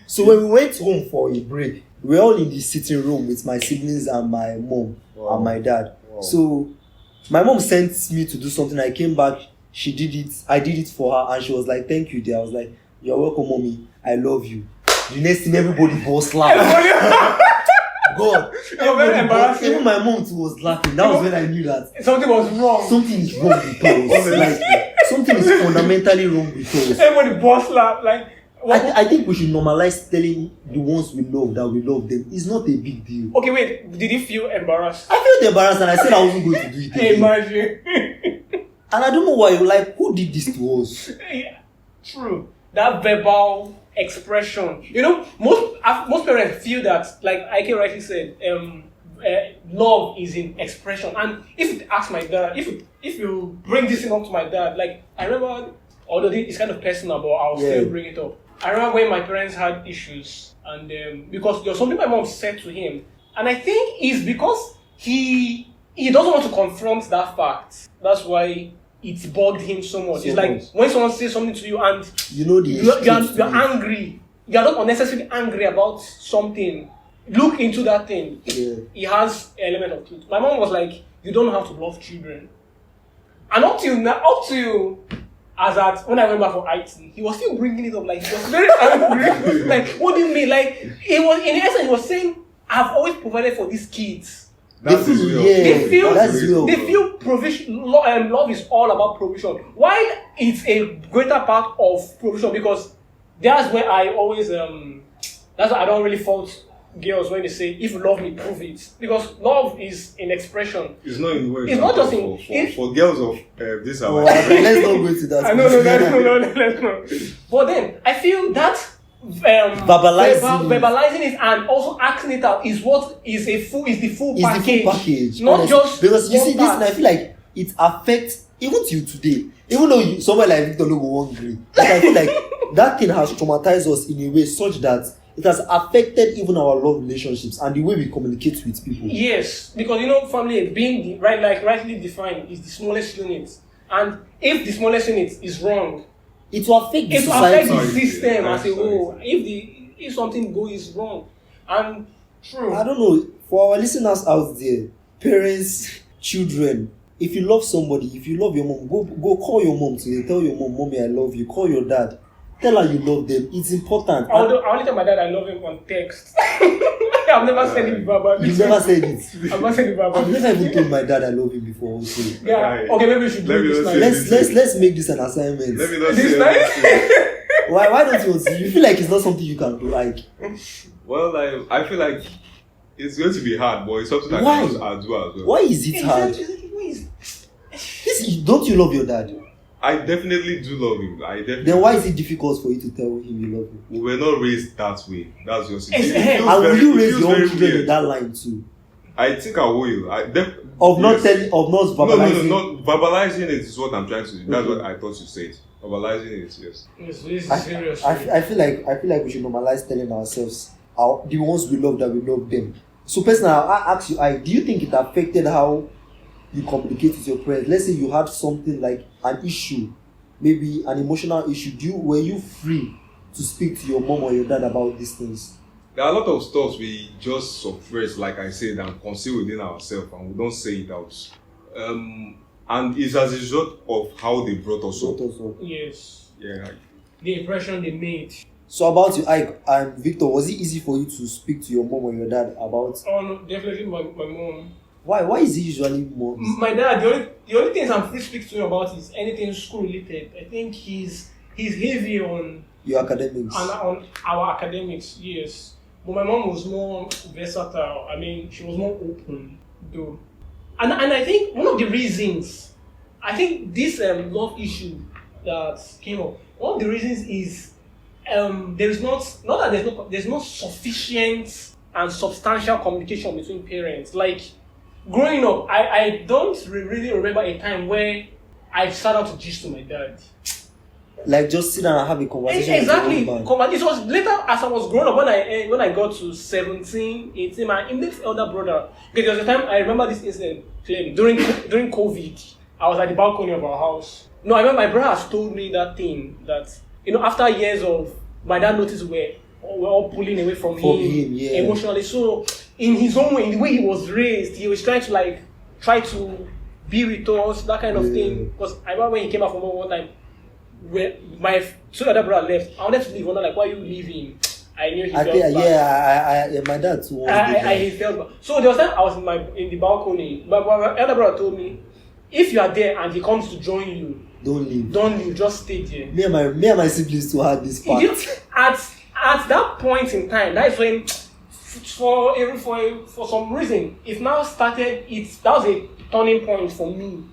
S1: So when we went home for a break, we were all in the sitting room with my siblings and my mom and my dad. Wow. So my mom sent me to do something. I came back, she did it, I did it for her, and she was like, thank you, dear. I was like, you're welcome, mommy, I love you. The next thing, everybody was laughing. God,
S2: very embarrassing.
S1: Even my mom too was laughing. That was when I knew that
S2: something was wrong.
S1: Something is wrong with us. Like, something is fundamentally wrong with us.
S2: Everybody burst laugh. Like,
S1: I think we should normalize telling the ones we love that we love them. It's not a big deal.
S2: Okay, wait. Did you feel embarrassed?
S1: I felt embarrassed and I said I wasn't going to do it again.
S2: Imagine.
S1: And I don't know why. Like, who did this to us?
S2: Yeah, true. That verbal expression. You know, most parents feel that, like Ike rightly said, love is in expression. And if you ask my dad, if you bring this thing up to my dad, like I remember, although it's kind of personal, but I'll still bring it up. I remember when my parents had issues, and because there was something my mom said to him, and I think it's because he doesn't want to confront that fact. That's why it bugged him so much. It's like when someone says something to you and you're angry. You're not unnecessarily angry about something. Look into that thing. It has an element of truth. My mom was like, you don't have to love children. And up to as at when I went back for IT, he was still bringing it up. Like, he was very angry. Like, what do you mean? Like, it was in essence, he was saying, I've always provided for these kids.
S3: They
S2: feel provision. Love is all about provision. While it's a greater part of provision, because that's where I always that's why I don't really fault girls when they say, if you love me, prove it. Because love is in expression.
S3: It's not in words.
S2: It's not just in
S3: for girls of this hour.
S1: Let's not go into that.
S2: No, let's not. But then I feel that
S1: verbalizing
S2: it and also acting it out is what is the full package.
S1: The full package,
S2: not
S1: honestly.
S2: just
S1: because you see this,
S2: part.
S1: and I feel like it affects even till today. Even though someone like Victor Logo won't agree, but I feel like that thing has traumatized us in a way such that it has affected even our love relationships and the way we communicate with people.
S2: Yes, because family being rightly defined is the smallest unit, and if the smallest unit is wrong,
S1: it will affect the
S2: it will
S1: society.
S2: affect the system as a whole. If something goes wrong, and true.
S1: I don't know, for our listeners out there, parents, children, if you love somebody, if you love your mom, go call your mom today. Tell your mom, "Mommy, I love you." Call your dad. Tell her you love them. It's important.
S2: I only tell my dad I love him on text. I've never said it verbally.
S1: You've never said it.
S2: I've never said it
S1: I've
S2: verbally.
S1: never even told my dad I love him before. Also.
S2: Yeah. Okay, maybe we should do this now.
S1: Let's make this an assignment.
S3: Let me not
S2: This
S3: say
S2: night?
S3: anything.
S1: Why don't you want to? You feel like it's not something you can do, like.
S3: Well, I feel like it's going to be hard, but it's something that
S1: Why?
S3: I'll do as well.
S1: Why is it hard? Don't you love your dad?
S3: I definitely do love him.
S1: Then why is it difficult for you to tell him you love him?
S3: We were not raised that way. That's just it.
S2: And
S1: will you raise your own children in that line too?
S3: I think I will.
S1: Of not verbalizing.
S3: No, not verbalizing it is what I'm trying to do. That's what I thought you said. Verbalizing it, yes.
S2: This is serious.
S1: I feel like we should normalize telling ourselves the ones we love that we love them. So personally, I ask you, do you think it affected how you communicate with your parents? Let's say you had something like an issue, maybe an emotional issue. Were you free to speak to your mom or your dad about these things?
S3: There are a lot of stuff we just suppress, like I said, and conceal within ourselves, and we don't say it out. And it's as a result of how they brought us up.
S2: Yes.
S3: Yeah.
S2: The impression they made.
S1: So about you, Ike and Victor, was it easy for you to speak to your mom or your dad about?
S2: Oh no, definitely my mom.
S1: Why is it usually moms?
S2: My dad, the only things I'm free to speak to him about is anything school related. I think he's heavy on
S1: Your academics.
S2: on our academics, yes. But my mom was more versatile. I mean, she was more open, though. And I think one of the reasons, I think this love issue that came up, one of the reasons is there's not sufficient and substantial communication between parents. Like growing up, I don't really remember a time where I sat down to gist to my dad.
S1: Like just sit down and have a conversation.
S2: Exactly.
S1: With your
S2: It was later as I was growing up when I got to 17, 18, my immediate elder brother. Because there was a time I remember this incident clearly during COVID. I was at the balcony of our house. No, I remember my brother has told me that thing that after years of my dad noticed we're all pulling away from him
S1: yeah.
S2: emotionally. So in his own way, in the way he was raised, he was trying to be with us, that kind of thing. Because I remember when he came back from one time. When my two other brother left, I wanted to leave. I'm like, why are you leaving? I knew he felt bad.
S1: Yeah, my dad too.
S2: I felt bad. So there was time I was in the balcony. My elder brother told me, if you are there and he comes to join you,
S1: don't leave.
S2: Don't leave. Just stay there.
S1: Me and my siblings too had this part.
S2: At that point in time, that is when, for some reason, it now started. That was a turning point for me.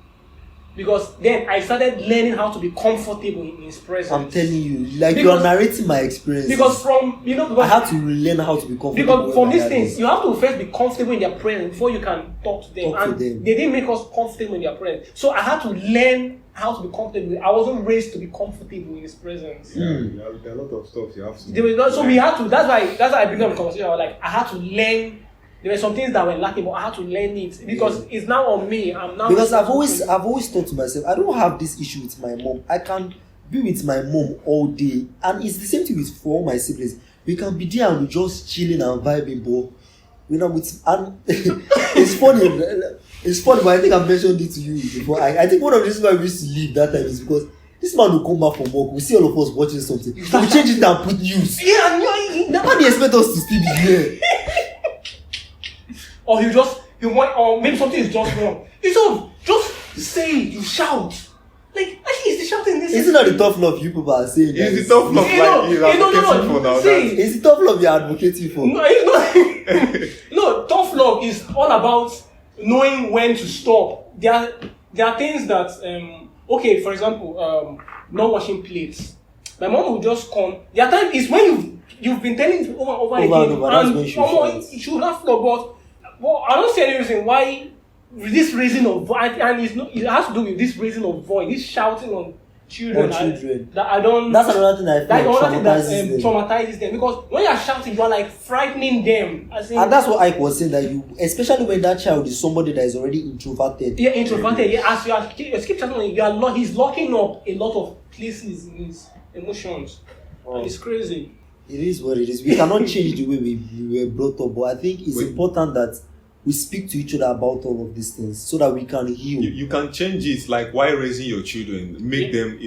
S2: Because then I started learning how to be comfortable in his presence.
S1: I'm telling you, you are narrating my experience.
S2: Because
S1: I had to learn how to be comfortable.
S2: Because from these things, you have to first be comfortable in their presence before you can talk to them. They didn't make us comfortable in their presence. So I had to learn how to be comfortable. I wasn't raised to be comfortable in his presence.
S3: Yeah, there are a lot of stuff you have to.
S2: We had to. That's why I began the conversation. I was like, I had to learn. There were some things that were lacking, but I had to learn it because it's now on me.
S1: Because I've always thought to myself, I don't have this issue with my mom. I can be with my mom all day, and it's the same thing with for all my siblings. We can be there and we just chilling and vibing, but it's funny, but I think I've mentioned it to you before. I think one of the reasons why we used to leave that time is because this man will come back from work. We see all of us watching something. We change it and put news.
S2: Yeah,
S1: how do you expect us to still be here?
S2: Or or maybe something is just wrong. Just say it, you shout. Like, actually, it's the shouting this.
S1: Isn't that the tough love you people are saying?
S3: It's the tough love you're advocating for now.
S1: It's the tough love you're advocating for.
S2: No, tough love is all about knowing when to stop. There are things that, for example, not washing plates. My mom will just come. There are times is when you've been telling it over
S1: and
S2: again,
S1: over, that's when she fails.
S2: it should not flow. But I don't see any reason why this raising of voice, and it has to do with this raising of voice, this shouting on children. That I don't.
S1: That's another thing I feel
S2: traumatizes them, because when you're shouting, you're like frightening them.
S1: And that's what Ike was saying, that you, especially when that child is somebody that is already introverted.
S2: Yeah, introverted. Yeah, as you keep shouting, he's locking up a lot of places in his emotions.
S1: Wow.
S2: And it's crazy.
S1: It is what it is. We cannot change the way we were brought up, but I think it's important that we speak to each other about all of these things so that we can heal.
S3: You can change it, like while raising your children, make them,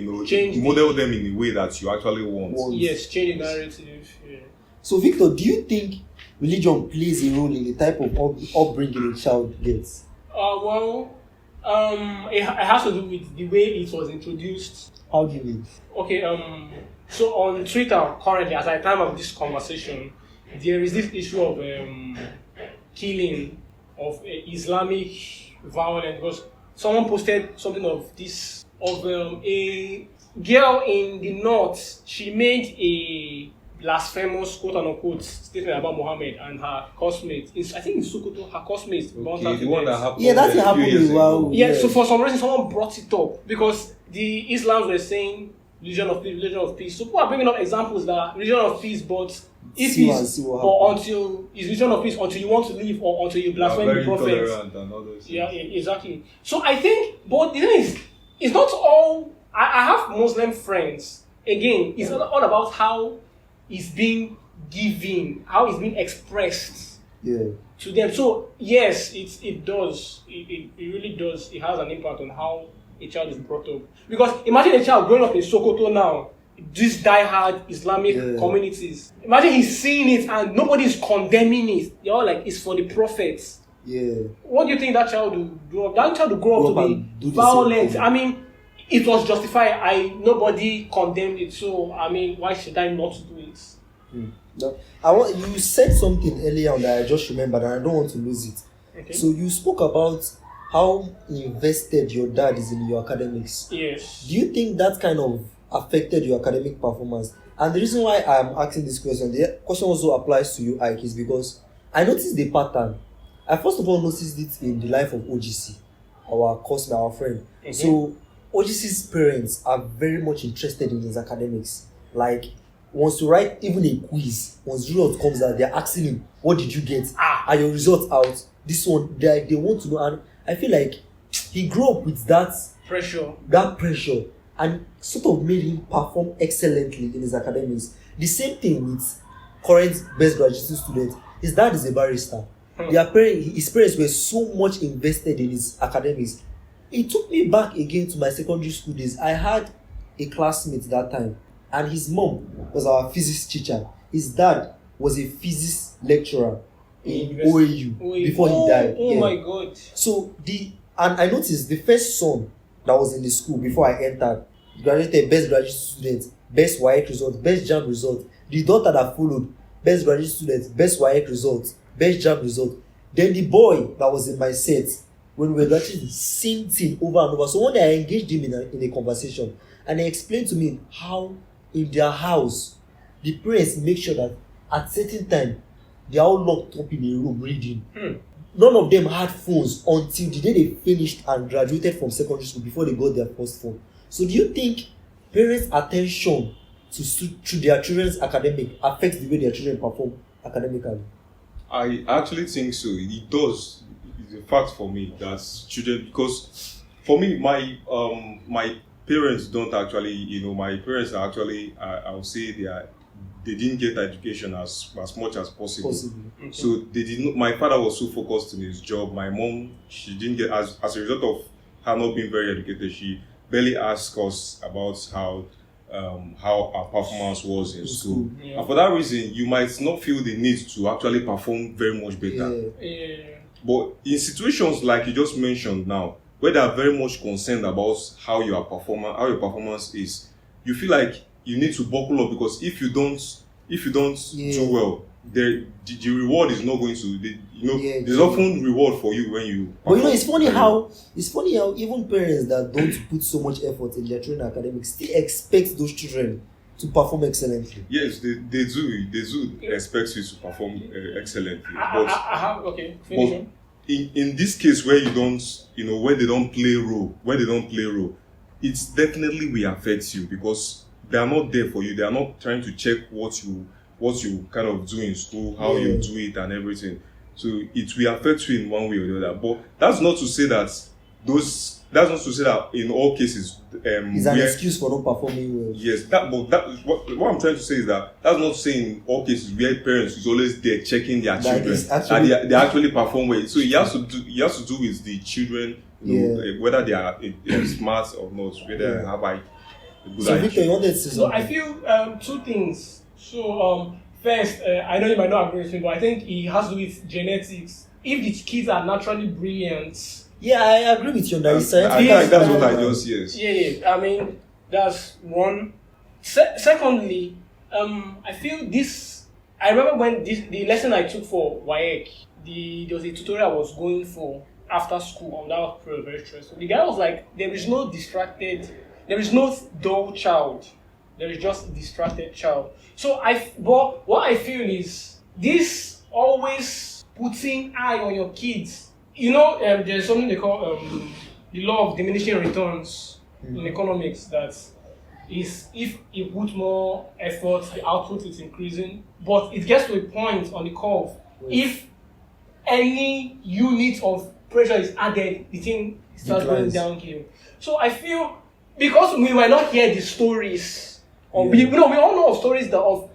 S3: model them in a way that you actually want.
S2: Yes, change the narrative. Yeah.
S1: So, Victor, do you think religion plays a role in the type of upbringing a child gets?
S2: It has to do with the way it was introduced.
S1: How do you mean?
S2: Okay, so on Twitter currently, at the time of this conversation, there is this issue of killing of Islamic violence, because someone posted something of this, of a girl in the north. She made a blasphemous quote unquote statement about Muhammad, and her cosmate, I think in Sokoto, her cosmate burnt her to
S3: the one
S2: death.
S3: that happened.
S1: Yeah, that happened. Wow.
S2: Yeah, so for some reason someone brought it up, because the Islams were saying religion of peace. So people are bringing up examples that religion of peace, but if it's until it's religion of peace until you want to leave, or until you blaspheme the prophet. Yeah, exactly. So I think, but the thing is, it's not all. I have Muslim friends. Again, it's all about how it's being given, how it's being expressed to them. So yes, it does. It really does. It has an impact on how a child is brought up. Because imagine a child growing up in Sokoto now, these die-hard Islamic communities. Imagine he's seeing it and nobody is condemning it. They're all like, it's for the prophets.
S1: Yeah.
S2: What do you think that child will grow up? That child will grow up to be violent. I mean, it was justified. Nobody condemned it. So, I mean, why should I not do it?
S1: No. You said something earlier on that I just remembered, and I don't want to lose it. Okay. So you spoke about how invested your dad is in your academics.
S2: Yes.
S1: Do you think that kind of affected your academic performance? And the reason why I'm asking this question, the question also applies to you, Ike, is because I noticed the pattern. I first of all noticed it in the life of OGC, our cousin, our friend. Mm-hmm. So OGC's parents are very much interested in his academics. Like, wants to write even a quiz. Once result comes out, they're asking him, what did you get? Are your results out? This one, they want to know. And I feel like he grew up with that pressure, and sort of made him perform excellently in his academics. The same thing with current best graduate student. His dad is a barrister. His parents were so much invested in his academics. It took me back again to my secondary school days. I had a classmate that time, and his mom was our physics teacher. His dad was a physics lecturer in OAU before he died.
S2: My God.
S1: So and I noticed the first son that was in the school before I entered, graduated best graduate student, best WAEC result, best JAM result. The daughter that followed, best graduate student, best WAEC result, best JAM result. Then the boy that was in my set, when we were graduating, same thing over and over. So one day I engaged him in a conversation, and he explained to me how in their house the parents make sure that at certain time they are all locked up in a room reading. None of them had phones until the day they finished and graduated from secondary school, before they got their first phone. So do you think parents' attention to their children's academic affects the way their children perform academically?
S3: I actually think so. It does. It's a fact for me that children, because for me, my parents don't actually, my parents are actually, I would say they didn't get education as much as possible. Okay. So they did not. My father was so focused on his job. My mom, she didn't get, as a result of her not being very educated, she barely asked us about how our performance was in school. Yeah. And for that reason, you might not feel the need to actually perform very much better. Yeah. But in situations like you just mentioned now, where they are very much concerned about how your performance is, you feel like you need to buckle up, because if you don't do well, the reward is not going to. There's often reward for you when you.
S1: But it's funny how even parents that don't put so much effort in their children academics still expect those children to perform excellently.
S3: Yes, they do expect you to perform excellently.
S2: Okay, finish
S3: But in this case where you don't, when they don't play role, it's definitely will affect you because they are not there for you. They are not trying to check what you kind of do in school, how you do it and everything. So it will affect you in one way or the other. But that's not to say that in all cases
S1: It's an excuse for not performing well.
S3: Yes, what I'm trying to say is that that's not saying in all cases where parents is always there checking their children and they actually perform well. So it has to do with the children, whether they are smart or not, whether they have a good
S1: So Victor, you wanted to say something?
S2: I feel two things. So first, I know you might not agree with me, but I think it has to do with genetics. If the kids are naturally brilliant.
S1: Yeah, I agree with you on that.
S3: I feel like that's what I just yes.
S2: Yeah. I mean, that's one. Secondly, I feel this. I remember when the lesson I took for WAEC, there was a tutorial I was going for after school, and that was very stressful. The guy was like, "There is no dull child. There is just a distracted child." So but what I feel is this always putting eye on your kids. There's something they call the law of diminishing returns in economics. That is, if you put more effort, the output is increasing. But it gets to a point on the curve. If any unit of pressure is added, the thing starts going downhill. So I feel because we might not hear the stories, or we all know of stories of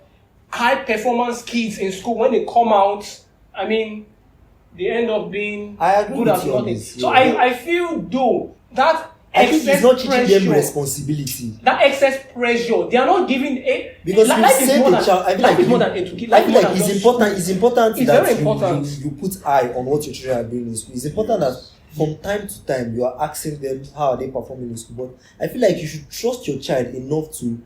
S2: high performance kids in school when they come out. I mean, they end up being good as nothing. So I feel though that
S1: I think it's not teaching
S2: pressure,
S1: them responsibility.
S2: That excess pressure, they are not giving a
S1: because
S2: life
S1: you say the child. I feel like it's important. It's important
S2: it's
S1: that
S2: very important.
S1: You put eye on what your children are doing in school. It's important that from time to time you are asking them how are they performing in school. But I feel like you should trust your child enough to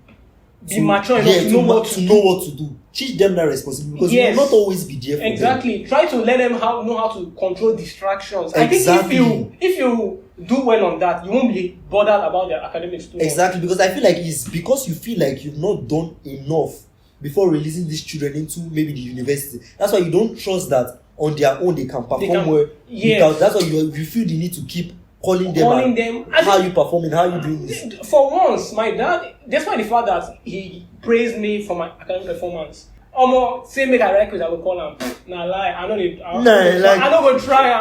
S2: be mature enough to know what to do.
S1: Teach them that responsibility because you will not always be there for them.
S2: Exactly. Try to let them know how to control distractions. Exactly. I think if you do well on that, you won't be bothered about their academics too.
S1: Exactly, because I feel like it's because you feel like you've not done enough before releasing these children into maybe the university. That's why you don't trust that on their own they can perform well. Yes. That's why you feel the need to keep calling them. How you performing? How you doing this?
S2: For once, my dad, despite the fact that he praised me for my academic performance, say make a record, I will call him. Nah, lie. I know they. I'm not gonna try.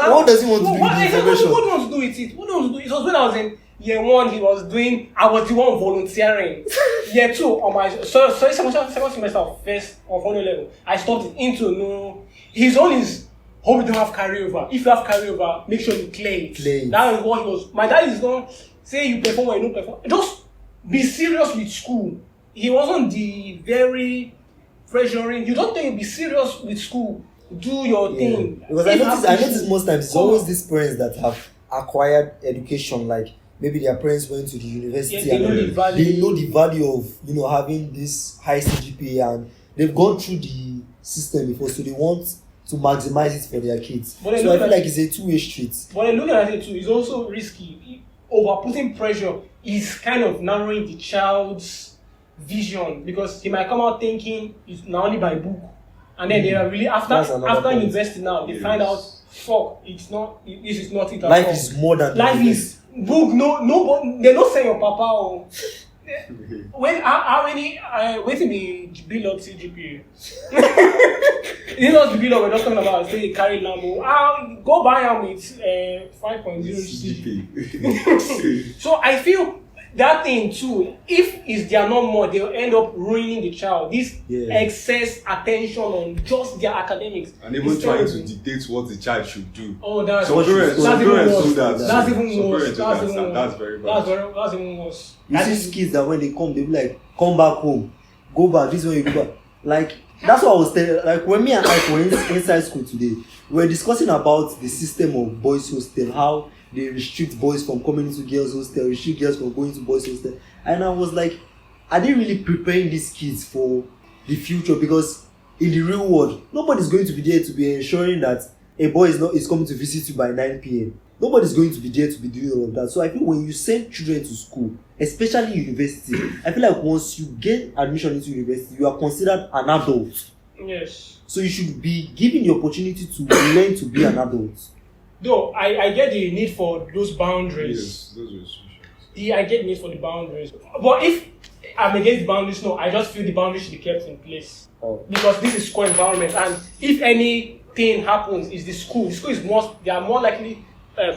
S1: What does he want to do?
S2: What do you want to do with it? What do you want to do? It was when I was in year one. I was the one volunteering. Year two, on my second semester of first of honor level, I stopped it into his own is. Hope you don't have carryover. If you have carryover, make sure you clear it. That is what he was. My dad is not say you perform or you don't perform. Just be serious with school. He wasn't the very pressuring. You don't think be serious with school. Do your thing.
S1: Because I notice most times it's always these parents that have acquired education, like maybe their parents went to the university and they know the value of having this high CGPA and they've gone through the system before, so they want to maximize it for their kids. So I feel like it's a two-way street.
S2: But looking at it too, it's also risky. Over putting pressure is kind of narrowing the child's vision because he might come out thinking it's not only by book, and then they are really after university now they find out it's not. This is not it.
S1: Life is more than
S2: life is book. No, they don't say your papa. When how many waiting the bill of CGPA? This was the bill we're just talking about. Say they carry Lambo. I'll go buy them with 5.0 CGPA. So I feel that thing too. If they are not more, they'll end up ruining the child. This excess attention on just their academics
S3: and even trying to dictate what the child should do.
S2: Oh, that's even worse. That's very bad. That's even worse.
S1: You see kids that when they come, they be like, "Come back home, go back. This way you go back." Like that's what I was telling. Like when me and I were inside school today, we were discussing about the system of boys' hostel, how they restrict boys from coming into girls' hostel, restrict girls from going to boys' hostel, and I was like, are they really preparing these kids for the future? Because in the real world, nobody's going to be there to be ensuring that a boy is coming to visit you by 9 p.m. nobody's going to be there to be doing all of that. So I think when you send children to school, especially university, I feel like once you get admission into university, you are considered an adult.
S2: Yes.
S1: So you should be given the opportunity to learn to be an adult.
S2: Though I get the need for those boundaries.
S3: Yes, those restrictions.
S2: Yeah, I get the need for the boundaries. But if I'm against boundaries, no, I just feel the boundaries should be kept in place.
S1: Oh.
S2: Because this is school environment, and if anything happens, is the school. The school is they are more likely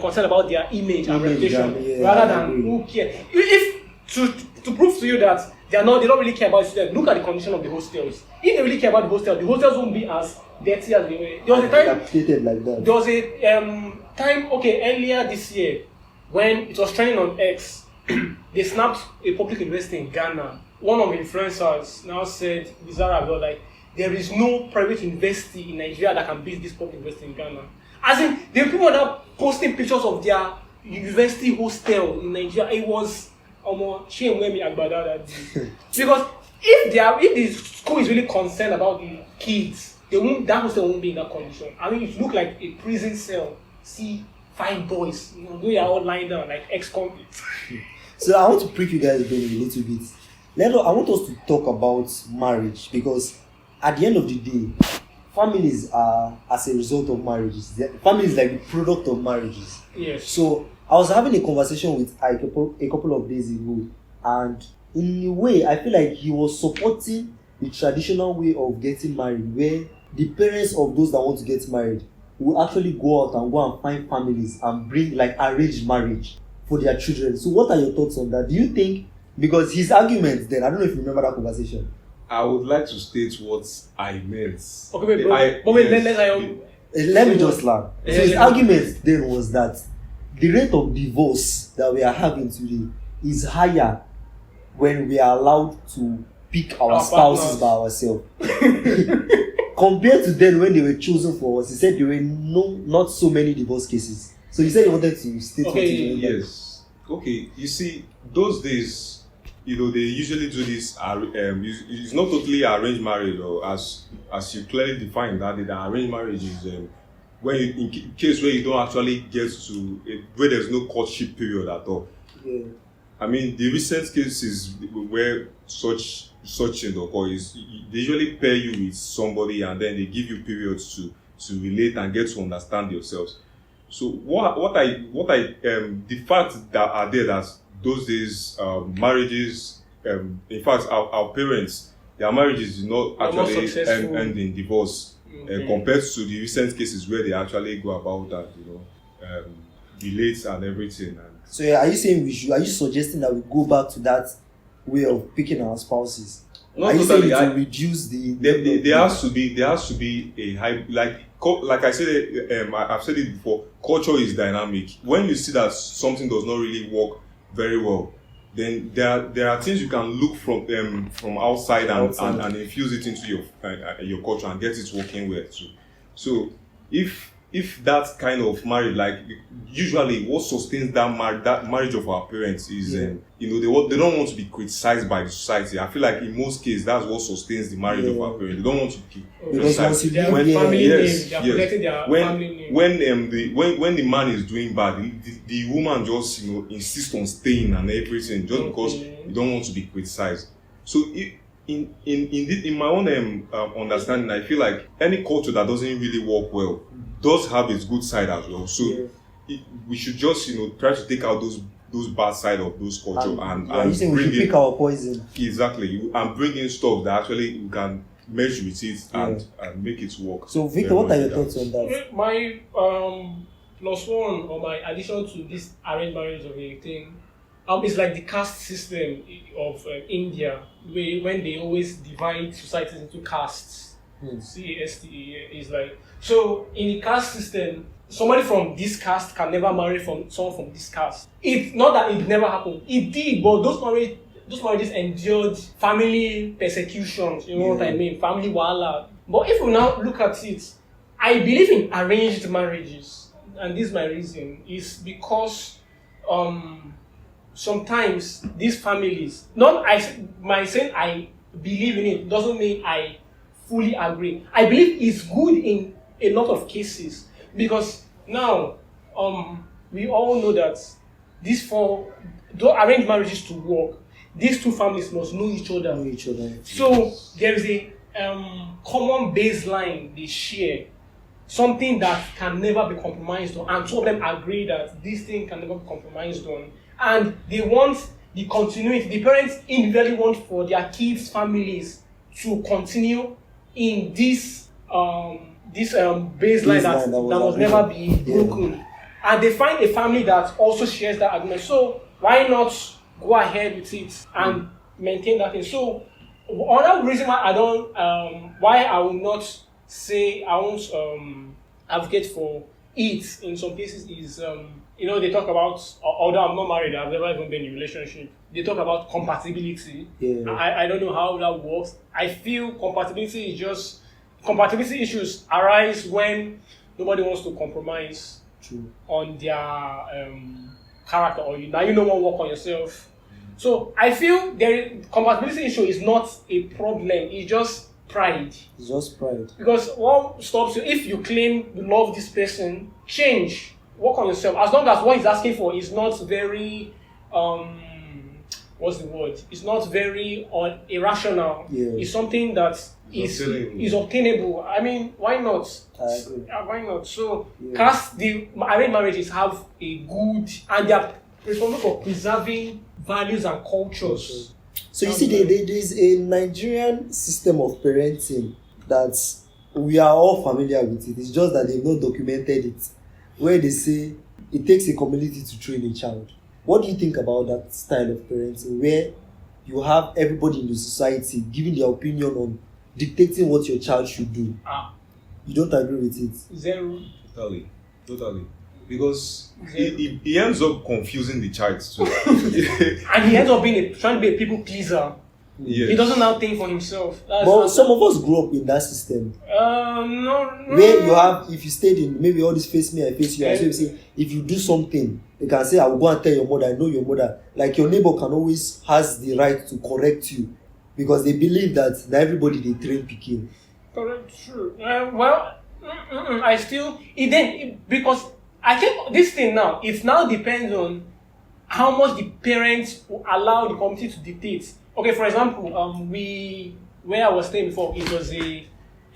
S2: concerned about their image and reputation rather than who cares. If to prove to you that they don't really care about students, look at the condition of the hostels. If they really care about the hostels won't be as dirty as they were. There was a time
S1: like that.
S2: There was a time earlier this year when it was trending on X. They snapped a public university in Ghana. One of the influencers now said, bizarre, like, there is no private university in Nigeria that can beat this public university in Ghana. As in, there were people now posting pictures of their university hostel in Nigeria. It was shame when me agbada that day. Because if the school is really concerned about the kids, that hostel won't be in that condition. I mean, it look like a prison cell. See 5 boys, they are all lying down like ex-convicts.
S1: So I want to prick you guys brain a little bit. I want us to talk about marriage, because at the end of the day, families are as a result of marriages. Family is like the product of marriages.
S2: Yes.
S1: So I was having a conversation with Ike a couple of days ago, and in a way, I feel like he was supporting the traditional way of getting married, where the parents of those that want to get married will actually go out and go and find families and bring like arranged marriage for their children. So what are your thoughts on that? Do you think, because his argument then, I don't know if you remember that conversation.
S3: I would like to state what I meant.
S2: Okay,
S1: let me just learn. So his argument then was that the rate of divorce that we are having today is higher when we are allowed to pick our spouses by ourselves. Compared to then when they were chosen for us, he said there were not so many divorce cases. So you said you wanted to state what you remember.
S3: Yes. Okay, you see, those days, they usually do this. It's not totally arranged marriage, or as you clearly defined that the arranged marriage is when in case where you don't actually get to where there's no courtship period at all.
S1: Yeah.
S3: I mean, the recent cases where such thing occurs, they usually pair you with somebody and then they give you periods to relate and get to understand yourselves. So the fact that are there that those days marriages, in fact our parents, their marriages did not actually end in divorce, compared to the recent cases where they actually go about that, relate and everything.
S1: So are you saying are you suggesting that we go back to that way of picking our spouses?
S3: Not
S1: are you
S3: totally,
S1: saying to reduce the?
S3: There has to be a high, like I said, I've said it before. Culture is dynamic. When you see that something does not really work very well, then there are things you can look from outside and infuse it into your culture and get it working well too. So if that kind of marriage, like usually what sustains that marriage of our parents is they don't want to be criticized by the society. I feel like in most cases that's what sustains the marriage of our parents. They don't want to be criticized. When the man is doing bad, the woman just insists on staying and everything just because you don't want to be criticized. So in my own understanding, I feel like any culture that doesn't really work well does have its good side as well. So we should just try to take out those bad side of those culture and
S1: bring in, pick our poison.
S3: Exactly, and bring in stuff that actually you can merge with it and make it work.
S1: So Victor, what are your thoughts on that?
S2: My plus one or my addition to this arranged marriage of a thing, it's like the caste system of India, when they always divide societies into castes. CASTE is like, so in the caste system, somebody from this caste can never marry from someone from this caste. It's not that it never happened. It did, but those marriages endured family persecutions, what I mean, family wahala. But if we now look at it, I believe in arranged marriages, and this is my reason, is because sometimes these families, my saying I believe in it doesn't mean I fully agree. I believe it's good in a lot of cases, because now we all know that though arranged marriages to work, these two families must know each other. So there is a common baseline they share, something that can never be compromised on, and two of them agree that this thing can never be compromised on, and they want the continuity. The parents individually want for their kids' families to continue in this baseline that must never be broken. And they find a family that also shares that agreement. So why not go ahead with it and maintain that thing? So another reason why I will not say I won't advocate for it in some cases is they talk about, although I'm not married, I've never even been in a relationship, they talk about compatibility. I don't know how that works. I feel compatibility issues arise when nobody wants to compromise on their character, or now you don't want to work on yourself. So I feel compatibility issue is not a problem, it's just pride.
S1: It's just pride.
S2: Because what stops you, if you claim you love this person, change, work on yourself. As long as what he's asking for is not very what's the word? It's not very irrational. It's something that is obtainable. I mean, why not? Why not? So, because the arranged marriages have a good, and they are responsible for preserving values and cultures.
S1: So you see, there is a Nigerian system of parenting that we are all familiar with it. It's just that they've not documented it, where they say it takes a community to train a child. What do you think about that style of parenting, where you have everybody in the society giving their opinion on dictating what your child should do? You don't agree with it?
S2: Zero.
S3: Totally. Because he ends up confusing the child too.
S2: And he ends up trying to be a people pleaser.
S3: Yes.
S2: He doesn't now think for himself.
S1: But some of us grew up in that system.
S2: No.
S1: Where you have, if you stayed in, maybe all this face me, I face you. So you say, if you do something, they can say, I will go and tell your mother, I know your mother. Like your neighbor can always has the right to correct you, because they believe that everybody they train Peking.
S2: Correct, true. I still, because I think this thing now, it now depends on how much the parents will allow the community to dictate. Okay, for example, where I was staying before, it was a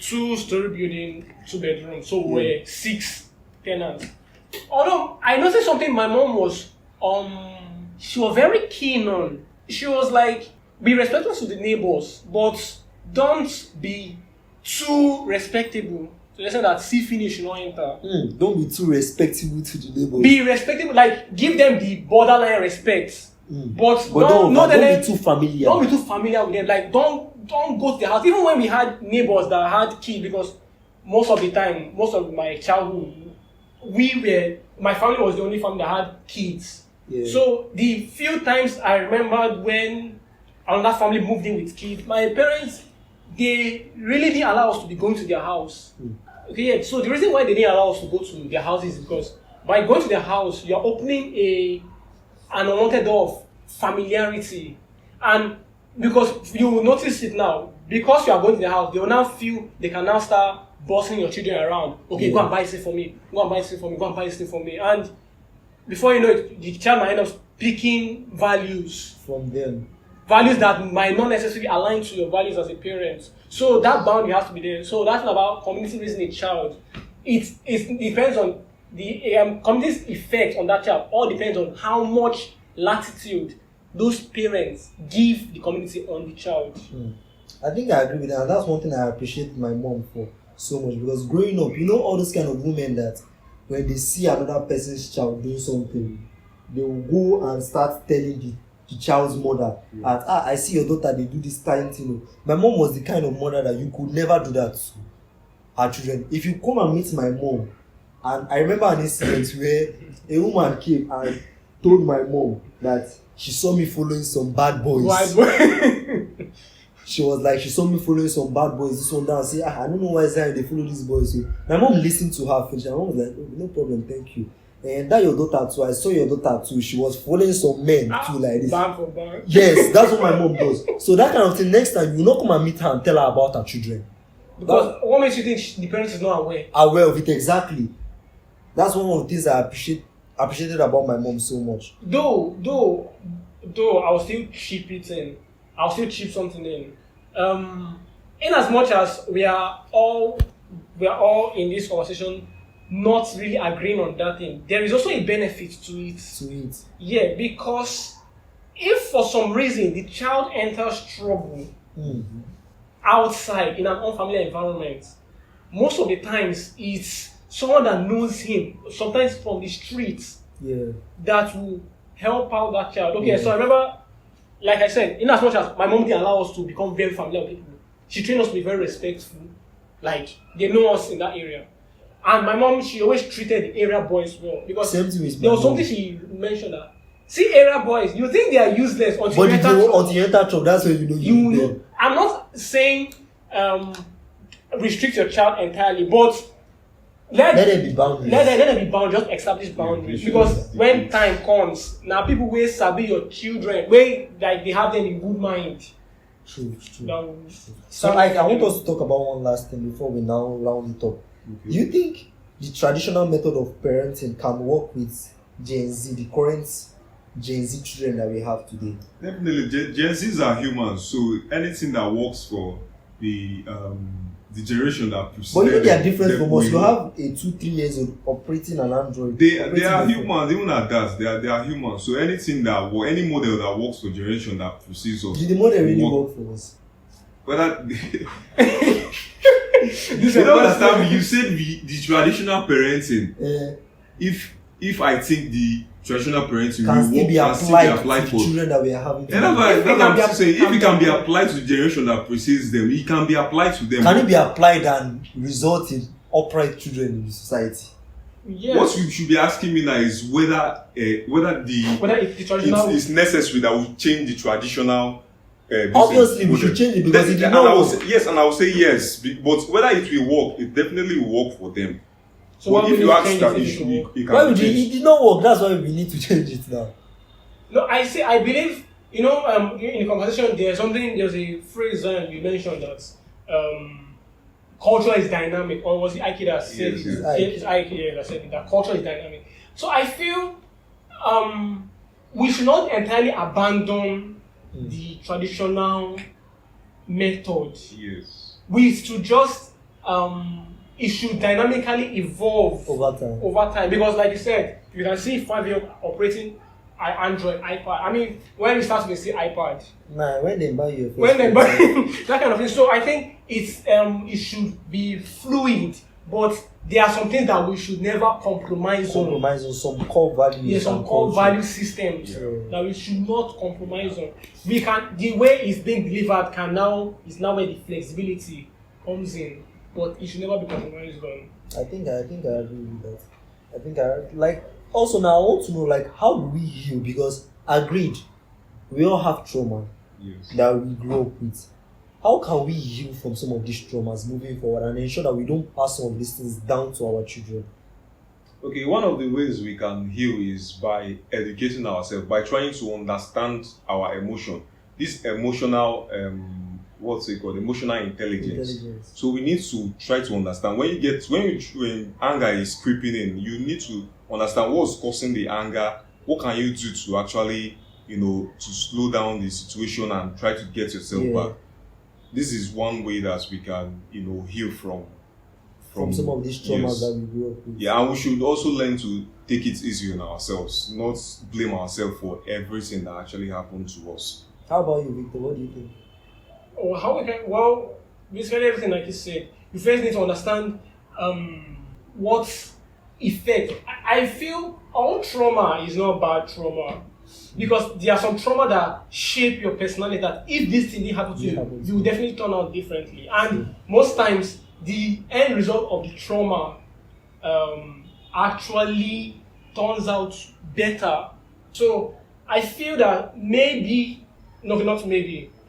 S2: 2-story building, 2-bedroom, so we're 6 tenants. Although I noticed something my mom was, she was very keen on. She was like, be respectful to the neighbors, but don't be too respectable. So they said that see finish, you not enter.
S1: Don't be too respectable to the neighbors.
S2: Be respectable, like give them the borderline respect. But
S1: don't be too familiar.
S2: Don't be too familiar with them. Like don't go to their house. Even when we had neighbors that had kids, because most of my childhood, my family was the only family that had kids. So the few times I remembered when another family moved in with kids, my parents, they really didn't allow us to be going to their house. Okay, so the reason why they didn't allow us to go to their houses is because by going to their house, you're opening an unwanted door of familiarity. And because you will notice it now, because you are going to their house, they will now feel they can now start bossing your children around. Okay, go and buy this thing for me. Go and buy this thing for me. Go and buy this thing for me. And before you know it, the child might end up picking values
S1: from them.
S2: Values that might not necessarily align to your values as a parent. So that boundary has to be there. So that's about community raising a child. It depends on the community's effect on that child. All depends on how much latitude those parents give the community on the child.
S1: I think I agree with that. And that's one thing I appreciate my mom for so much, because growing up, all those kind of women that when they see another person's child doing something, they will go and start telling the child's mother that I see your daughter, they do this kind thing. My mom was the kind of mother that you could never do that to her children. If you come and meet my mom, and I remember an incident where a woman came and told my mom that she saw me following some bad boys. She was like, she saw me following some bad boys, this one down, say, I don't know why they follow these boys. So my mom listened to her finish. My mom was like, no problem, thank you. And that your daughter too, I saw your daughter too, she was following some men too like this.
S2: Bang for bang.
S1: Yes, that's what my mom does. So that kind of thing, next time you not come and meet her and tell her about her children.
S2: Because what makes you think the parent is not aware?
S1: Aware of it, exactly. That's one of the things I appreciate appreciated about my mom so much.
S2: Though, I'll still chip it in. I'll still chip something in. In as much as we are all in this conversation not really agreeing on that thing, there is also a benefit to it. Yeah, because if for some reason the child enters trouble outside in an unfamiliar environment, most of the times it's someone that knows him, sometimes from the streets, that will help out that child. Okay, so I remember, like I said, in as much as my mom didn't allow us to become very familiar with people, she trained us to be very respectful. Like, they know us in that area. And my mom, she always treated the area boys well. Because there was something she mentioned that, see, area boys, you think they are useless until you enter trouble. That's when you know. I'm not saying restrict your child entirely, but let them be boundaries. Let them be boundaries. Just establish boundaries. Because when time comes, now people will sabi your children, where like they have them in good mind. True.
S1: So like, I want us to talk about one last thing before we now round it up. Do you think the traditional method of parenting can work with Gen Z, the current Gen Z children that we have today?
S3: Definitely, Gen Zs are humans, so anything that works for the generation that preceded.
S1: But you know they are different from us. You have a 2-3 years old operating an Android.
S3: They are humans, even at that. They are humans. So anything that any model that works for generation that precedes us.
S1: Did the model really work for us?
S3: Whether you don't understand me. You said the traditional parenting. If I think the traditional parenting
S1: can still be applied to the children that we are having.
S3: That's what I'm saying. If it can be applied to the generation that precedes them, it can be applied to them.
S1: Can it be applied and result in upright children in society?
S2: Yes.
S3: What you should be asking me now is whether the traditional it's necessary that we change the traditional.
S1: Obviously, we should change it because it did not work.
S3: Yes, and I will say yes, but whether it will work, it definitely will work for them.
S2: So but if you ask that,
S1: it did not work. That's why we need to change it now.
S2: No, I believe, in the conversation there's a phrase you mentioned that culture is dynamic, or was it Ike that said it? It's Ike that said it, that culture is dynamic. So I feel we should not entirely abandon the traditional method.
S3: Yes.
S2: We should just it should dynamically evolve over time. Because like you said, you can see 5-year-old operating Android, iPad. I mean, when we start to see iPad.
S1: Nah, when they buy your
S2: that kind of thing. So I think it should be fluid, but there are some things that we should never compromise on
S1: some core values.
S2: Yes, some core value systems that we should not compromise on. We can, the way it's being delivered is now where the flexibility comes in, but it should never be compromised on.
S1: I think I agree with that. Also now I want to know, like, how do we heal? Because agreed, we all have trauma that we grow up with. How can we heal from some of these traumas moving forward and ensure that we don't pass some of these things down to our children?
S3: Okay, one of the ways we can heal is by educating ourselves, by trying to understand our emotion. This emotional, emotional intelligence. So we need to try to understand. When anger is creeping in, you need to understand what's causing the anger. What can you do to actually, to slow down the situation and try to get yourself back? This is one way that we can, heal from
S1: some of these traumas that we grew up with.
S3: Yeah, and we should also learn to take it easy on ourselves, not blame ourselves for everything that actually happened to us.
S1: How about you, Victor? What do you think?
S2: Basically everything like you said, you first need to understand what effect. I feel all trauma is not bad trauma. Because there are some trauma that shape your personality, that if this thing didn't happen to you, you will definitely turn out differently. And most times, the end result of the trauma actually turns out better. So I feel that I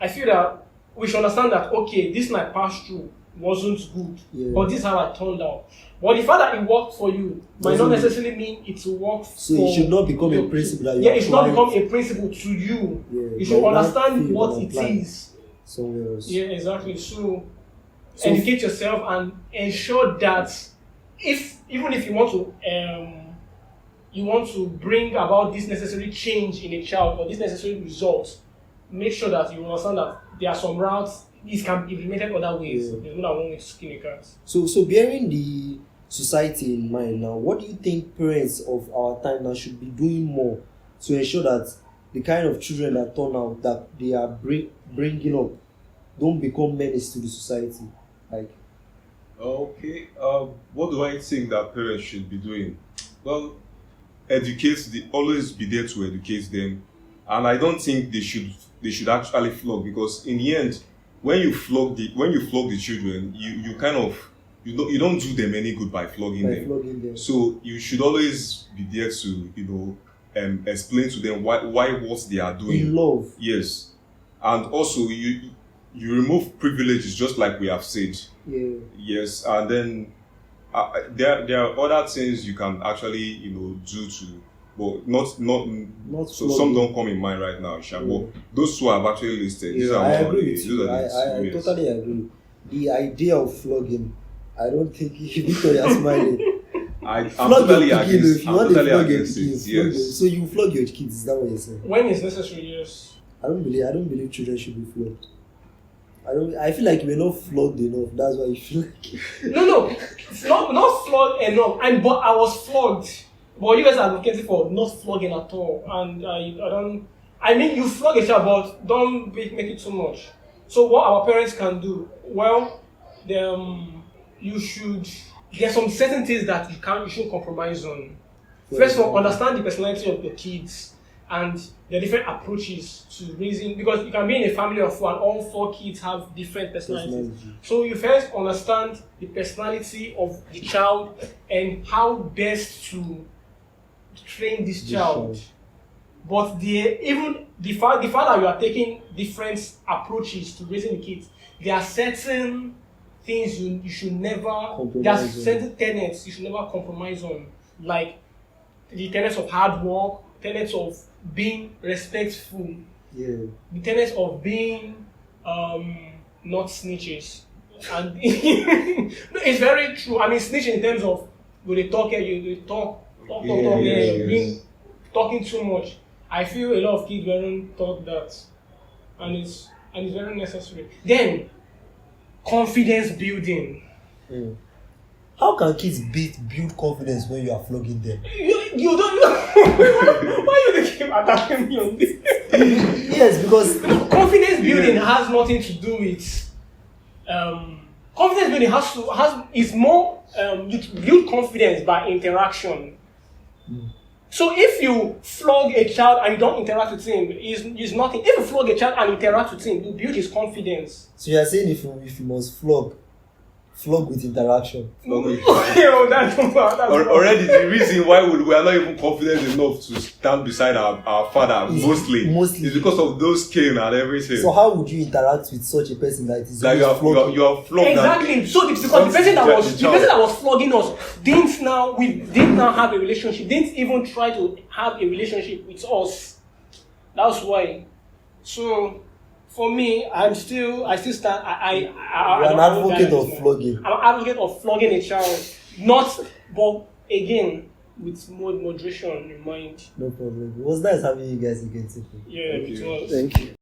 S2: feel that we should understand that, okay, this my pass through wasn't good, but this is how I turned out. But the fact that it worked for you might not necessarily mean it will work
S1: so it should not become a principle that
S2: it should not become a principle to you. You should understand what it is.
S1: Somewhere else.
S2: Yeah, exactly. So educate yourself and ensure that even if you want to you want to bring about this necessary change in a child or this necessary result, make sure that you understand that there are some routes this can be implemented other ways. There's no one way to skin a cat.
S1: So bearing the society in mind now, what do you think parents of our time now should be doing more to ensure that the kind of children that turn out that they are bringing up don't become menace to the society? Like,
S3: Okay, what do I think that parents should be doing? Well, always be there to educate them, and I don't think they should actually flog, because in the end, when you flog the children, you kind of you don't do them any good by flogging them. So you should always be there to explain to them why what they are doing
S1: in love.
S3: Yes, and also you remove privileges, just like we have said.
S1: Yeah.
S3: Yes, and then there are other things you can actually do to, but not so some don't come in mind right now, Isha, but those who have actually listed, these are
S1: I
S3: one of
S1: agree
S3: the-
S1: with
S3: these
S1: you.
S3: are the
S1: I
S3: two ways.
S1: totally agree. The idea of flogging, I don't think Victor, you're smiling.
S3: I'm
S1: Flog
S3: totally
S1: your pikin,
S3: against.
S1: if you
S3: I'm
S1: want to
S3: totally
S1: flog your
S3: against
S1: pikin,
S3: it.
S1: flog them.
S3: Yes.
S1: So you flog your kids, is that what you're saying?
S2: When it's necessary, yes.
S1: I don't believe children should be flogged. I feel like we're not flogged enough. That's why you feel like
S2: No, it's not flogged enough. But I was flogged. But you guys are advocating for not flogging at all, and I don't. I mean, you flog a child, but don't make it too much. So what our parents can do, well, you should. There's some certain things that you shouldn't compromise on. First of all, understand the personality of your kids and the different approaches to raising, because you can be in a family of four and all 4 kids have different personalities. So you first understand the personality of the child and how best to train this child. But even the fact that you are taking different approaches to raising the kids, there are certain things you should never, there are certain tenets you should never compromise on, like the tenets of hard work, tenets of being respectful, the tenets of being not snitches. And it's very true. I mean, snitching in terms of when they talk here, you talk, being talking too much. I feel a lot of kids weren't taught that, and it's very necessary. Then, confidence building.
S1: how can kids build confidence when you are flogging them?
S2: You don't know. Why you keep attacking me on this?
S1: Yes, because
S2: Confidence building has nothing to do with confidence building is more you build confidence by interaction. So if you flog a child and you don't interact with him, is nothing. If you flog a child and interact with him, you build his confidence.
S1: so you are saying if you must flog with interaction.
S2: That's
S3: Already, the reason why we are not even confident enough to stand beside our father mostly is because of those cane and everything.
S1: So how would you interact with such a person that is
S3: Like you are flogged.
S2: Exactly. So because the person that was flogging us didn't now have a relationship. Didn't even try to have a relationship with us. That's why. So for me, I still stand.
S1: You're an advocate of flogging.
S2: I'm an advocate of flogging a child, but again with moderation in mind.
S1: No problem. It was nice having you guys again today.
S2: Yeah, it was.
S1: Thank you.